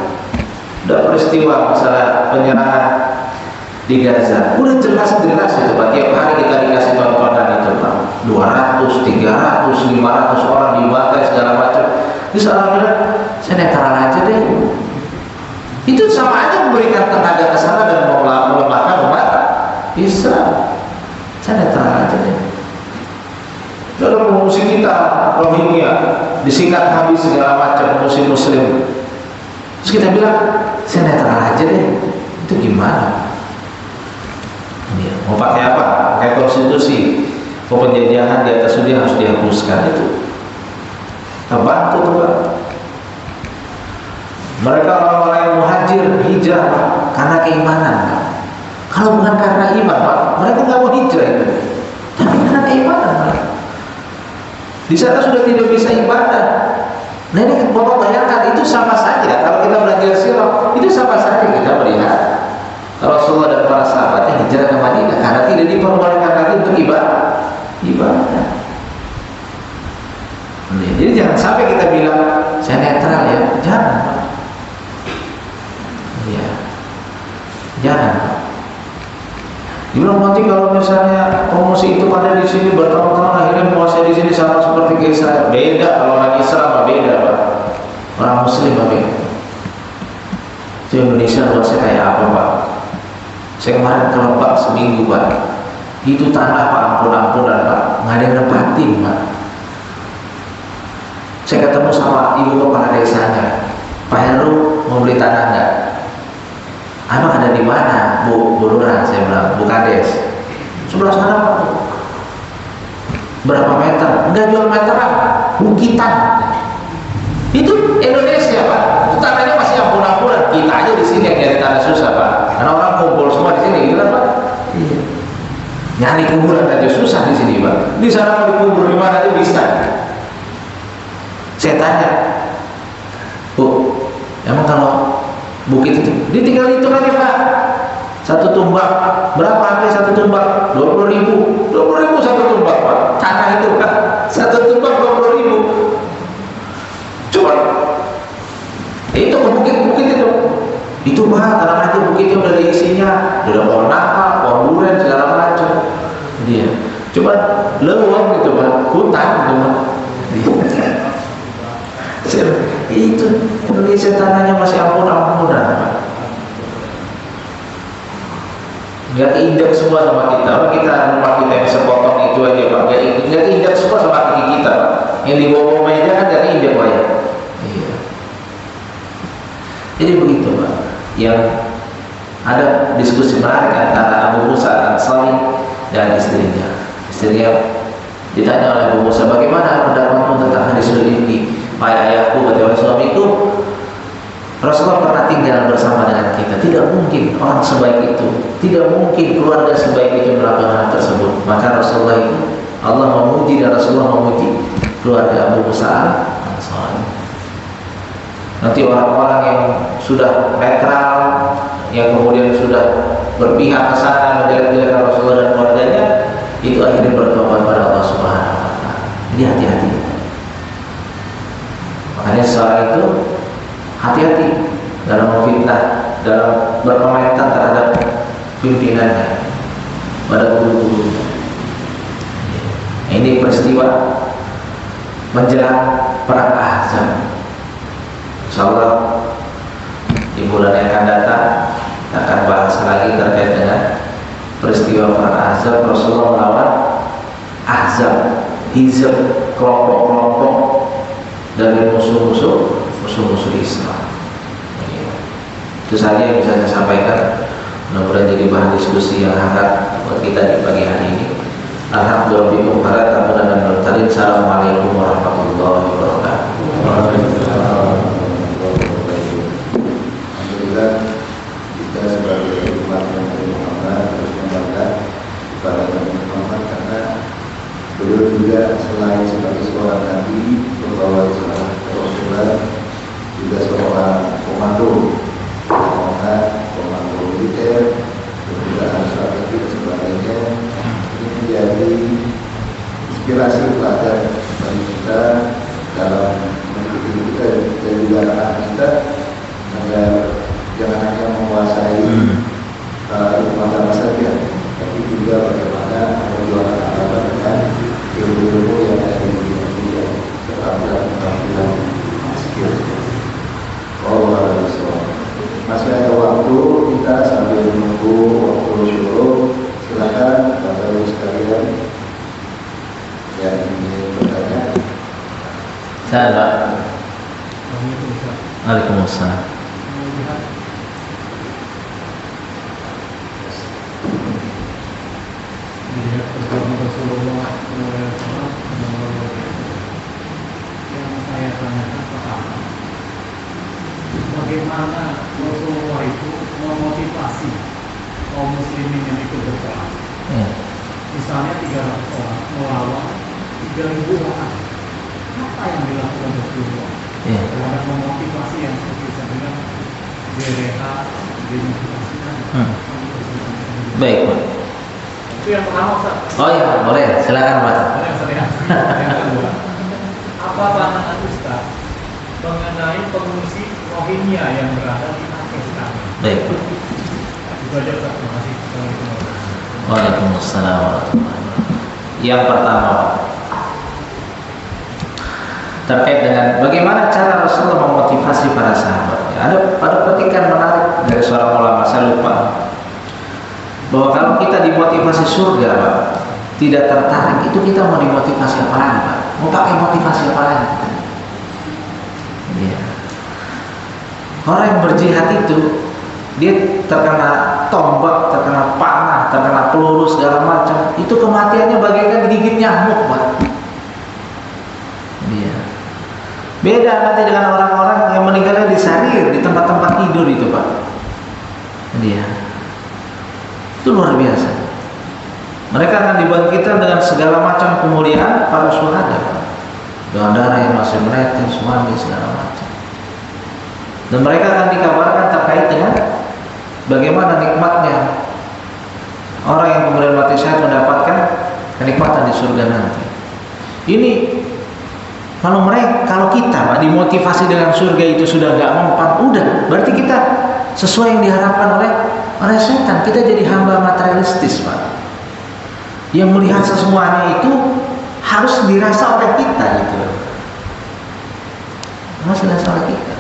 udah peristiwa masalah penyerangan di Gaza, udah jelas-jelas itu Pak. Tiap hari kita dikasih tontonan itu Pak, 200, 300, 500 orang dibantai segala macam. Terus orang bilang, saya netral aja deh. Itu sama aja memberikan tenaga ke sana dan melemahkan umat Islam. Saya netral aja deh. Lalu pengungsi kita Rohingya disingkat habis segala macam, muslim. Terus kita bilang, saya netral aja deh. Itu gimana? Ya, mau pakai apa? Pakai konstitusi. Penjajahan di atas dunia harus dihapuskan itu. Terbantu tuh Pak. Mereka orang-orang yang muhajir hijrah Pak, karena keimanan Pak. Kalau bukan karena iman Pak, mereka nggak mau hijrah itu. Tapi karena keimanan Pak. Di sana sudah tidak bisa ibadah. Nah ini Bapak bayangkan, itu sama saja. Kalau kita belajar sirah, itu sama saja kita melihat Rasulullah dan para sahabatnya hijrah ke Madinah karena tidak diperbolehkan lagi untuk ibadah. Jadi jangan sampai kita bilang saya netral ya, jangan Pak. Ya, jangan Pak. Dibilang nanti kalau misalnya promosi itu pada di sini bertahun-tahun akhirnya puasa di sini sama seperti Israel. Beda kalau orang Islam beda Pak. Orang Muslim beda. Di Indonesia luasnya kayak apa Pak? Saya kemarin ke Lebak seminggu Pak. Itu tanah Pak, ampun-ampunan Pak, nggak ada yang nempatin Pak. Saya ketemu sama ibu kepala desanya. Pak Heru mau beli tanah nggak? Abang ada di mana, Bu Lurah? Saya bilang, Bu Kades. Sebelah sana Pak. Berapa meter? Enggak jual meteran, bukitan. Itu Indonesia Pak. Itu tanahnya masih ampun-ampunan. Kita aja di sini yang nyari tanah susah Pak. Karena orang kumpul semua di sini, gitu kan Pak? Iya. Nyari kuburan aja susah di sini Pak. Di sana mau dikubur di mana aja bisa. Saya tanya, Bu, emang kalau bukit itu ditinggal hitung aja Pak. Satu tumbak berapa harga satu tumbak? 20.000. 20.000 satu tumbak Pak. Tanah itu Pak. Satu tumbak 20.000. Coba. Itu ke bukit-bukit itu. Itu Pak, karena aja bukitnya udah ada isinya, udah pohon nangka, pohon durian segala macam. Dia. Coba lewang gitu Pak, hutan gitu Pak. Itu Indonesia tanahnya masih ampun-ampunan Pak. Gak keinjak semua sama kita. Kalau kita rumah kita yang sepotong itu aja Pak, gak keinjak semua sama kaki kita Pak. Yang di bawah meja kan gak keinjak Pak ya. Iya. Jadi begitu Pak. Yang ada diskusi menarik antara Abu Musa Al-Ansari dan istrinya. Istrinya ditanya oleh Abu Musa, bagaimana pendapatmu tentang hadis ini? Ayahku kata suamiku kita. Tidak mungkin orang sebaik itu, tidak mungkin keluarga sebaik itu melakukan hal tersebut. Maka Rasulullah itu Allah memuji dan Rasulullah memuji keluarga Abu Musa al-Ansari. Nanti orang-orang yang sudah netral, yang kemudian sudah berpihak ke sana menjelek-jelekan Rasulullah dan keluarganya, itu akhirnya bertobat pada Allah Subhanahu wa taala. Jadi hati-hati. Makanya seorang itu hati-hati dalam memfitnah, dalam berkomentar terhadap pimpinannya, pada guru-gurunya. Ini peristiwa menjelang perang Ahzab. Insyaallah di bulan yang akan datang akan bahas lagi terkait dengan peristiwa perang Ahzab. Rasulullah melawan Ahzab, Hizb, kelompok-kelompok dari musuh-musuh Islam. Itu saja yang bisa saya sampaikan. Mudah-mudahan jadi bahan diskusi yang hangat buat kita di pagi hari ini. Assalamualaikum warahmatullahi wabarakatuh. Alhamdulillah, kita sebagai umat Nabi Muhammad harus membangga kepada Nabi Muhammad karena beliau juga selain sebagai seorang nabi, membawa seorang Rasulullah, juga seorang komando militer, dan juga strategi dan sebagainya. Ini menjadi inspirasi teladan bagi kita dalam mengikuti kita dan juga anak-anak kita, agar jangan hanya menguasai ilmu agama saja, tapi juga bagaimana memperjuangkan agama dengan ilmu-ilmu yang ada di dunia, keterampilan skill. Masih ada waktu, kita sambil menunggu waktu syuruh. Silakan Bapak Ibu sekalian yang ingin bertanya. Salam. Waalaikumsalam. Dilihat perjuangan Rasulullah yang saya tanyakan pertama, bagaimana Rasulullah itu memotivasi kaum muslimin yang ikut berperang? Misalnya 300 orang melawan 3.000 orang. Apa yang dilakukan Rasulullah? Terhadap memotivasi yang seperti saya bilang, JRH, demotivasikan. Baik, Pak. Itu yang pertama, Ustaz. Oh ya, boleh. Silakan, Pak. Boleh, Ustaz, ya. Yang kedua, apa pandangan Ustaz mengenai pengungsi Rohingya yang berada di Pakistan? Baik. Itu aja, Ustaz. Terima kasih. Waalaikumsalam warahmatullahi wabarakatuh. Yang pertama, terkait dengan bagaimana cara Rasulullah memotivasi para sahabat. Ada petikan menarik dari seorang ulama, saya lupa, bahwa kalau kita dimotivasi surga, Pak, tidak tertarik, itu kita mau dimotivasi apa lagi, Pak? Mau pakai motivasi apa lagi? Ya. Orang yang berjihad itu, dia terkena tombak, terkena panah, terkena peluru segala macam, itu kematiannya bagaikan digigit nyamuk, Pak. Iya. Beda nanti dengan orang-orang yang meninggalnya di sarir, di tempat-tempat tidur itu, Pak. Iya. Itu luar biasa. Mereka akan dibangkitkan dengan segala macam kemuliaan para syuhada, Pak. Dengan darah yang masih menetes, mandi segala macam. Dan mereka akan dikabarkan terkait dengan bagaimana nikmatnya orang yang kemudian mati syahid mendapatkan kenikmatan di surga nanti. Ini kalau kita, Pak, dimotivasi dengan surga itu sudah gak mempan, udah berarti kita sesuai yang diharapkan oleh setan. Kita jadi hamba materialistis, Pak, yang melihat semuanya itu harus dirasa oleh kita gitu. Harus dirasa oleh kita.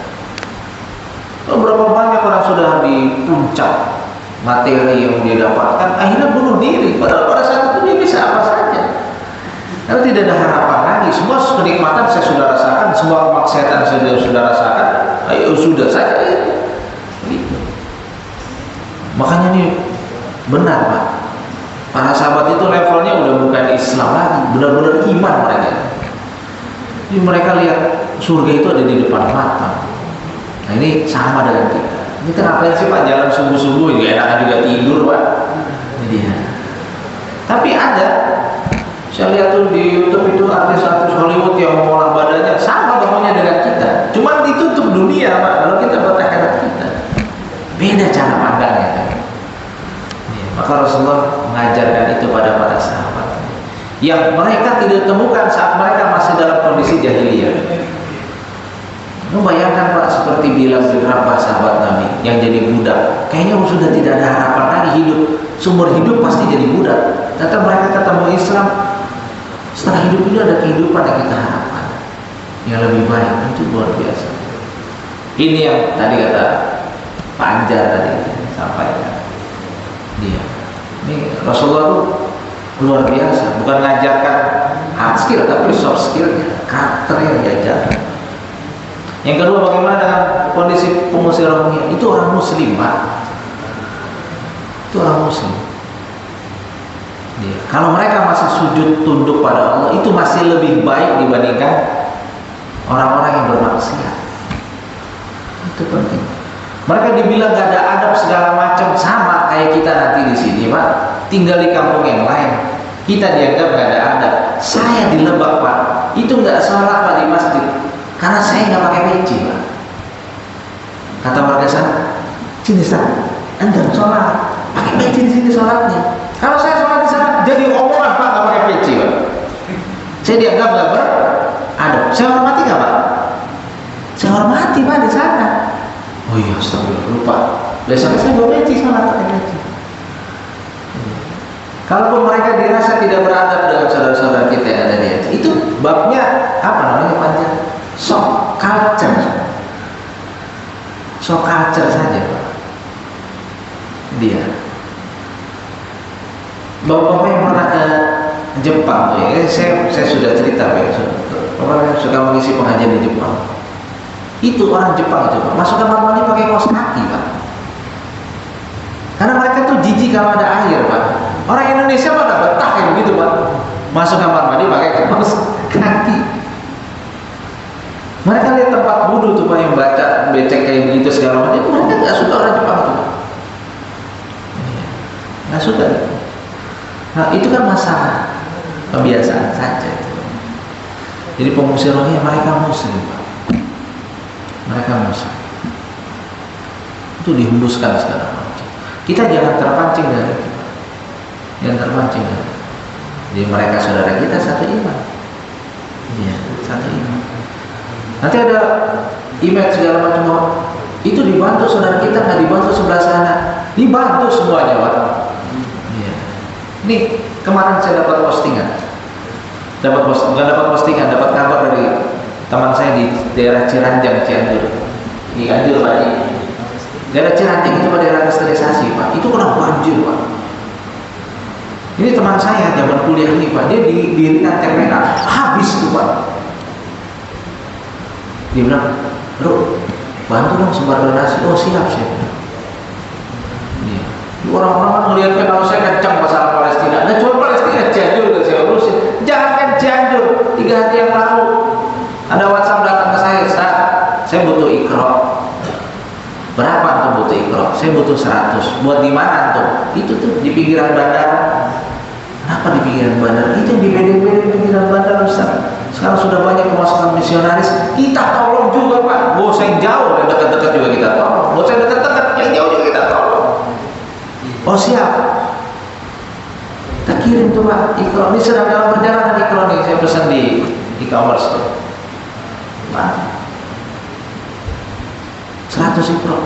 Berapa banyak orang sudah di puncak materi yang dia dapatkan, akhirnya bunuh diri. Padahal pada saat itu dia bisa apa saja. Karena tidak ada harapan lagi. Semua kenikmatan saya sudah rasakan, semua kemaksiatan saya sudah rasakan. Ayo sudah saja itu. Gitu. Makanya ini benar, Pak. Para sahabat itu levelnya udah bukan Islam lagi, benar-benar iman mereka. Jadi mereka lihat surga itu ada di depan mata. Nah ini sama dengan kita. Kita ngapain sih Pak jalan subuh-subuh, juga enakan juga tidur Pak. Jadi ya. Tapi ada, saya lihat tuh di YouTube itu artis-artis Hollywood yang mengolah badannya sama bangunnya dengan kita. Cuman itu untuk dunia Pak, kalau kita buat akhirat kita beda cara pandangnya kan. Ya, maka Rasulullah mengajarkan itu pada para sahabat yang mereka tidak temukan saat mereka masih dalam kondisi jahiliyah. Bayangkan Pak, seperti Bilal bin Rabah sahabat Nabi yang jadi budak, kayaknya sudah tidak ada harapan lagi hidup, sumber hidup pasti jadi budak. Ternyata mereka ketemu Islam, setelah hidup itu ada kehidupan yang kita harapkan yang lebih baik. Itu luar biasa. Ini yang tadi kata Pak Anjar tadi sampaikan, dia ini Rasulullah itu luar biasa, bukan mengajarkan hard skill tapi soft skill, karakter yang diajarkan. Yang kedua, bagaimana dengan kondisi pengusir Rohingya? Itu orang Muslim Pak, itu orang Muslim. Ya. Kalau mereka masih sujud tunduk pada Allah, itu masih lebih baik dibandingkan orang-orang yang bermaksiat. Itu penting. Mereka dibilang gak ada adab segala macam, sama kayak kita nanti di sini Pak, tinggal di kampung yang lain. Kita dianggap gak ada adab. Saya di Lebak Pak, itu gak sholat Pak di masjid karena saya nggak pakai peci Pak. Kata warga sana, sini Ustaz, Anda sholat pakai peci di sini sholatnya. Kalau saya sholat di sana jadi omongan Pak nggak pakai peci Pak. Saya dianggap nggak beradab. Saya hormati nggak Pak? Saya hormati Pak di sana. Oh iya, astagfirullah, lupa. Besoknya saya bawa peci sholat pakai peci. Kalaupun mereka dirasa tidak beradab dengan saudara-saudara kita yang ada di atas, itu babnya apa namanya panjang? Shock culture saja Pak. Dia bapak-bapak yang pernah ke Jepang tuh ya, saya sudah cerita Pak, bapak suka mengisi pengajian di Jepang. Itu orang Jepang itu Pak, masuk kamar mandi pakai kaos kaki Pak, karena mereka tuh jijik kalau ada air Pak. Orang Indonesia pada betah kayak begitu Pak, masuk kamar mandi pakai kaos kaki. Mereka lihat tempat wudhu tuh Pak yang baca becek kayak begitu segala macam, itu mereka nggak suka orang Jepang tuh, nggak suka. Nah itu kan masalah kebiasaan saja. Jadi pengusir Rohingya mereka Muslim Pak, mereka Muslim. Itu dihembuskan segala macam. Kita jangan terpancing dari itu, jangan terpancing dari itu. Jadi mereka saudara kita satu iman, iya satu iman. Nanti ada image segala macam, itu dibantu saudara kita, nggak dibantu sebelah sana, dibantu semuanya Pak. Ya. Nih kemarin saya dapat postingan, dapat kabar dari teman saya di daerah Ciranjang, Cianjur, di Cianjur Pak. Daerah Ciranjang itu pada daerah sterilisasi Pak, itu kena banjir Pak. Ini teman saya zaman kuliah ini Pak, dia didirikan terminal, habis tuh Pak. Dia bilang, bro, bantu dong sebar donasi. Oh siap. Ya. Orang-orang melihatkan kalau saya kencang masalah Palestina. Nah coba Palestina Cianjur ke saya urusin. Jangankan Cianjur, 3 hari yang lalu ada WhatsApp datang ke saya, Ustaz, saya butuh ikro. Berapa tuh butuh ikro? Saya butuh 100. Buat di mana tuh? Itu tuh di pinggiran bandara. Kenapa di pinggiran bandara? Itu di pinggiran bandara Ustaz. Sekarang sudah banyak kemasukan misionaris, kita tolong juga Pak. Gak usah yang jauh, yang dekat-dekat juga kita tolong. Gak usah yang dekat-dekat, yang jauh juga kita tolong. Oh siap. Kita kirim tuh Pak, ikro. Ini sedang dalam perjalanan ikro nih, saya pesan di e-commerce tuh. Pak, 100 ikro.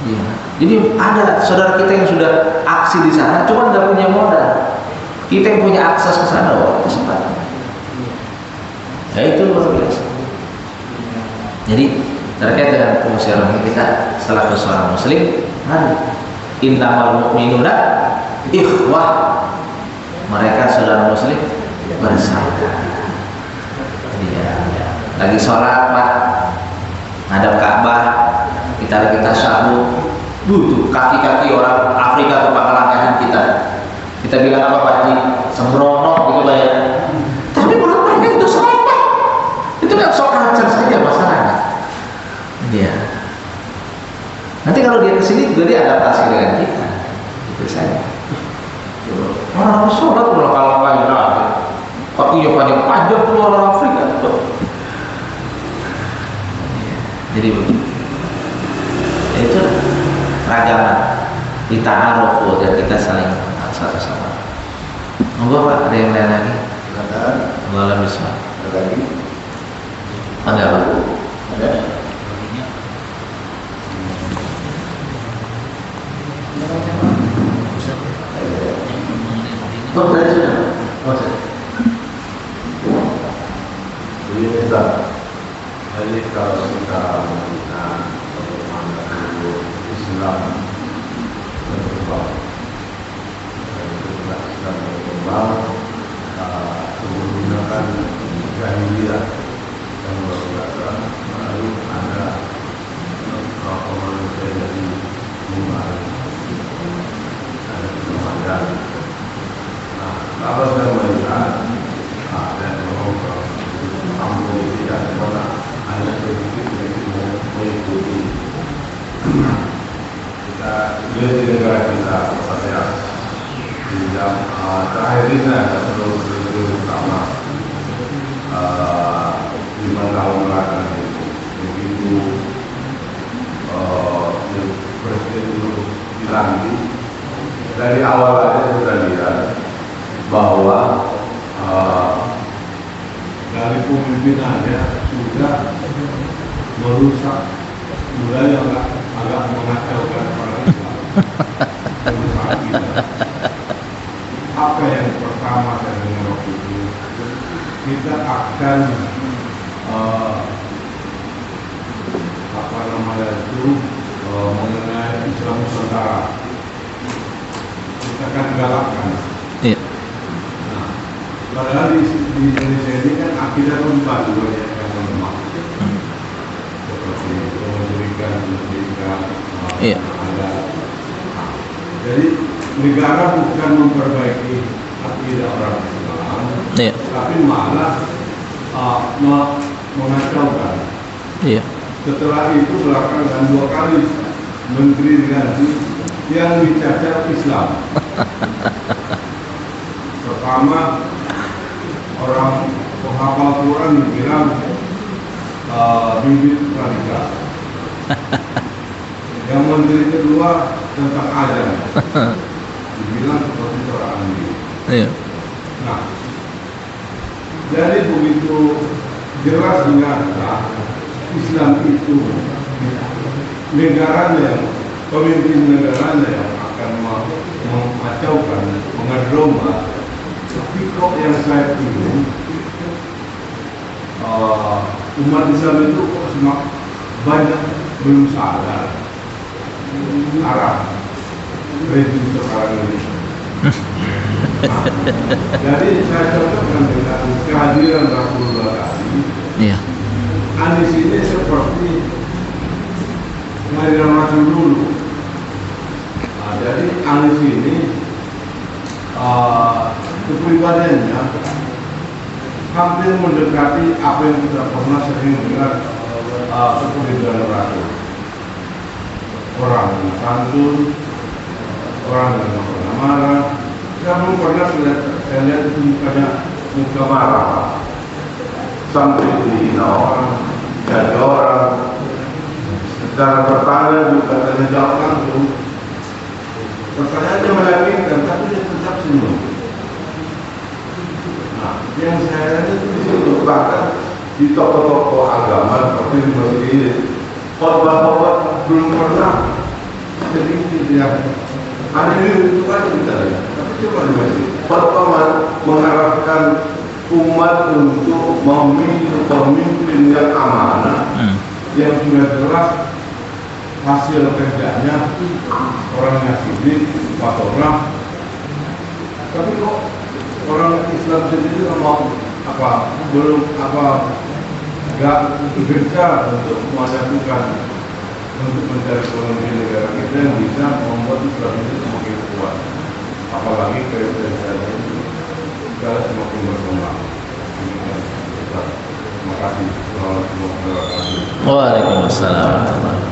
Ya. Jadi ada saudara kita yang sudah aksi di sana, cuma nggak punya modal. Kita yang punya akses ke sana, wah kesempatan. Ya itu luar biasa. Jadi terkait dengan pengusir Rohingya kita setelah seorang Muslim, mari innamal mu'minuna ikhwah, mereka saudara Muslim bersama. Dia lagi sholat Pak, ngadap Ka'bah, kita lagi tasyahud, butuh kaki-kaki orang Afrika tuh bakal langkahin kita. Kita bilang apa Pak Haji? Sembrono gitu Pak ya. Tapi menurut mereka itu salah. Itu kan soal saja masalahnya. Dia Nanti kalau dia kesini juga dia adaptasi dengan kita, itu saja. Orang sholat kalau kayak ada, kakinya panjang-panjang tuh orang Afrika tuh. Jadi begitu. Itu ragaman kita aruf dan kita saling satu sama. Monggo Pak, ada yang lain lagi? Malam bisa. Ada lagi? Ada Pak? Ada. Oh, tadi sudah. Oh, sudah. Jadi jadi kalau kita melihat bagaimana dulu Islam berkembang, ketika Islam berkembang, menggunakan jahiliyah yang luar biasa, lalu ada manusia dari mulai ada kemajuan. Nah, kalau saya melihat dan kampung ini tidak pernah hanya sedikit yang mengikuti kita lihat di negara kita saya di jam terakhir ini ada seluruh utama 5 tahun belakangan itu begitu presiden itu dilantik dari awal aja sudah lihat bahwa dari pemimpinannya sudah merusak mulai agak mengacaukan para Islam. Merusak kita. Apa yang pertama saya dengar waktu itu, kita akan mengenai Islam Nusantara. Kita akan galakkan. Iya. Padahal di Indonesia ini kan akidah keempat banyak yang lemah, seperti pendidikan, Iya. ada. Jadi negara bukan memperbaiki akidah orang Islam, Iya. tapi malah mengacaukan. Iya. Setelah itu belakangan 2 kali menteri diganti yang dicacat Islam. Pertama, orang penghafal Quran dibilang bibit radikal. Yang menteri kedua tentang azan dibilang seperti orang ini. Iya. Nah, jadi begitu jelas nyata Islam itu negaranya, pemimpin negaranya yang akan mengacaukan, mengadroma. Tapi kok yang saya bingung, umat Islam itu kok semakin banyak belum sadar arah rezim sekarang ini. Nah, jadi saya contohkan dengan kehadiran Rasulullah tadi. Iya. Anies ini seperti kehadiran Rasul dulu. Nah, jadi Anies ini kepribadiannya hampir mendekati apa yang kita pernah sering dengar kepribadian Rasul. Orang yang santun, orang yang tidak pernah marah. Saya belum pernah saya lihat itu muka marah. Sampai dihina orang, jadi orang. Secara bertanya juga tanya jawab langsung. Pertanyaannya meyakinkan, tapi dia tetap senyum. Nah, yang saya lihat itu di situ bahkan di tokoh-tokoh agama seperti di masjid, khotbah belum pernah sedikit yang ada ini itu aja kita lihat. Tapi coba di masjid, khotbah mengharapkan umat untuk memilih pemimpin yang amanah, yang sudah jelas hasil kerjanya orangnya sidik, patronah. Tapi kok orang Islam sendiri nggak gencar untuk melakukan untuk mencari pemimpin negara kita yang bisa membuat Islam itu semakin kuat, apalagi keresahan itu segala semakin berkembang. Terima kasih. Waalaikumsalam warahmatullahi wabarakatuh.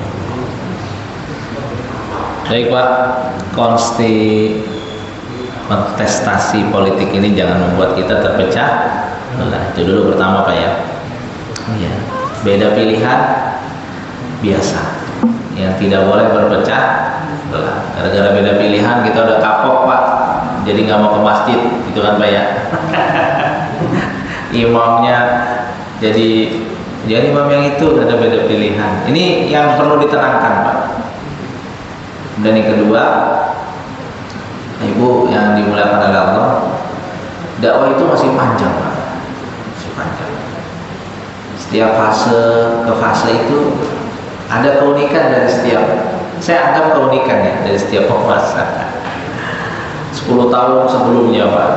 Baik Pak, kontestasi politik ini jangan membuat kita terpecah belah. Itu dulu pertama Pak ya. Iya. Beda pilihan biasa. Yang tidak boleh berpecah belah. Gara-gara beda pilihan kita udah kapok Pak. Jadi nggak mau ke masjid, gitu kan Pak ya. Imamnya jadi imam yang itu ada beda pilihan. Ini yang perlu diterangkan Pak. Dan yang kedua, Ibu yang dimuliakan oleh Allah, dakwah itu masih panjang Pak. Masih panjang. Setiap fase ke fase itu ada keunikan dari setiap, saya anggap keunikan ya dari setiap penguasa. 10 tahun sebelumnya Pak,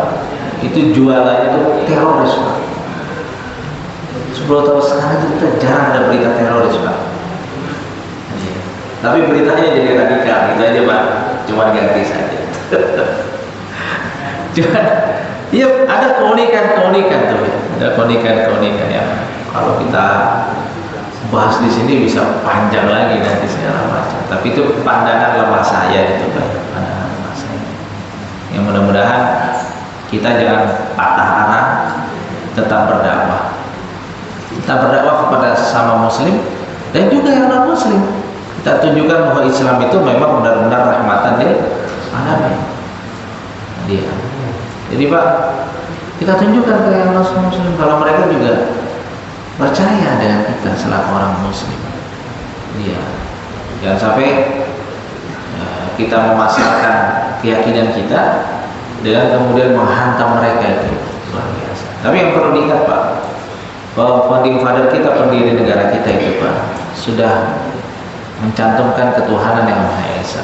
itu jualannya itu teroris Pak. 10 tahun sekarang itu kita jarang ada berita teroris Pak. Tapi beritanya jadi radikal, gitu aja Pak. Cuma ganti saja. Cuma, iya ada keunikan tuh ya. Ada keunikan ya. Kalau kita bahas di sini bisa panjang lagi nanti segala macam. Tapi itu pandangan lemah saya gitu Pak. Pandangan lemah saya. Yang mudah-mudahan kita jangan patah arah, tetap berdakwah. Kita berdakwah kepada sesama Muslim dan juga yang non Muslim. Kita tunjukkan bahwa Islam itu memang benar-benar rahmatan lil alamin. Dia. Jadi Pak, kita tunjukkan ke yang non Muslim kalau mereka juga percaya dengan kita selaku orang Muslim. Dia. Jangan sampai kita memasarkan keyakinan kita dengan kemudian menghantam mereka itu luar biasa. Tapi yang perlu diingat Pak, bahwa founding father kita, pendiri negara kita itu Pak, sudah mencantumkan ketuhanan yang Maha Esa.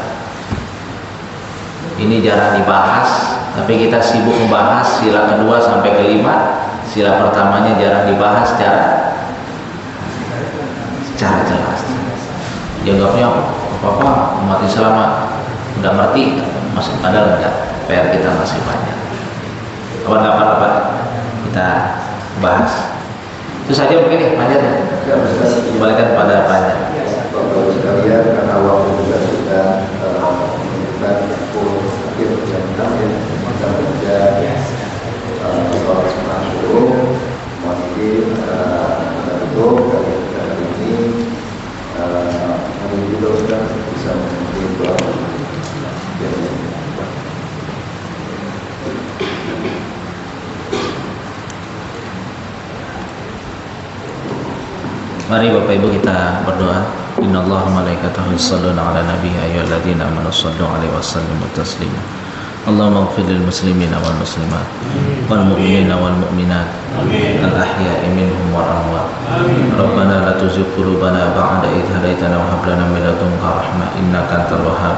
Ini jarang dibahas, tapi kita sibuk membahas sila kedua sampai kelima. Sila pertamanya jarang dibahas secara jelas. Dianggapnya apa umat Islam udah ngerti, masih padahal enggak. PR kita masih banyak. Kapan-kapan kita bahas. Itu saja mungkin ya, panjang ya. Kembalikan pada panjang. Bapak sekalian, karena waktu juga sudah menunjukkan pukul jam 6 ya, maka kerja soal semangat dulu. Mungkin kita tutup dari ini hari juga sudah bisa memimpin doa. Mari Bapak Ibu kita berdoa. Innallaha wa malaikatahu yusholluna 'alan nabiyyi ayyuhalladzina amanu shallu 'alaihi wa sallimu taslima. Allahumma ighfir lil muslimina wal muslimat wal mu'minina wal mu'minat al ahya'i minhum wal amwat. Rabbana la tuzigh qulubana ba'da idh hadaytana wa hab lana min ladunka rahmah innaka antal wahhab.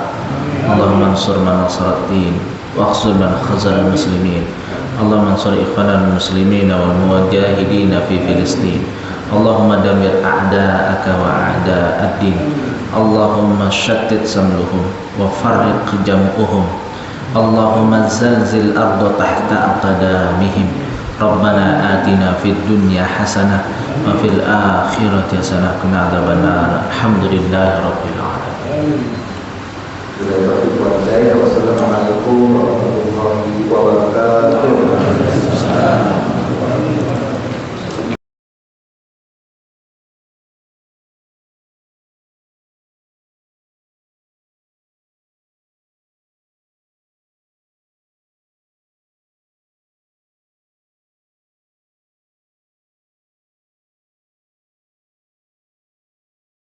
Allahumma ansur man nasara ad-din wa khzul man khazala al-muslimin. Allahumma ansur ikhwana al-muslimina wal muwajjahidina fi Filistin. Allahumma damir a'da'aka wa a'da'ad-din. Allahumma shattit samluhum wa farriq jam'uhum. Allahumma zalzil arda tahta aqdamihim. Rabbana atina fid dunya hasanah wa fil akhirati hasanah wa qina adzabannar. Alhamdulillahi rabbil alamin.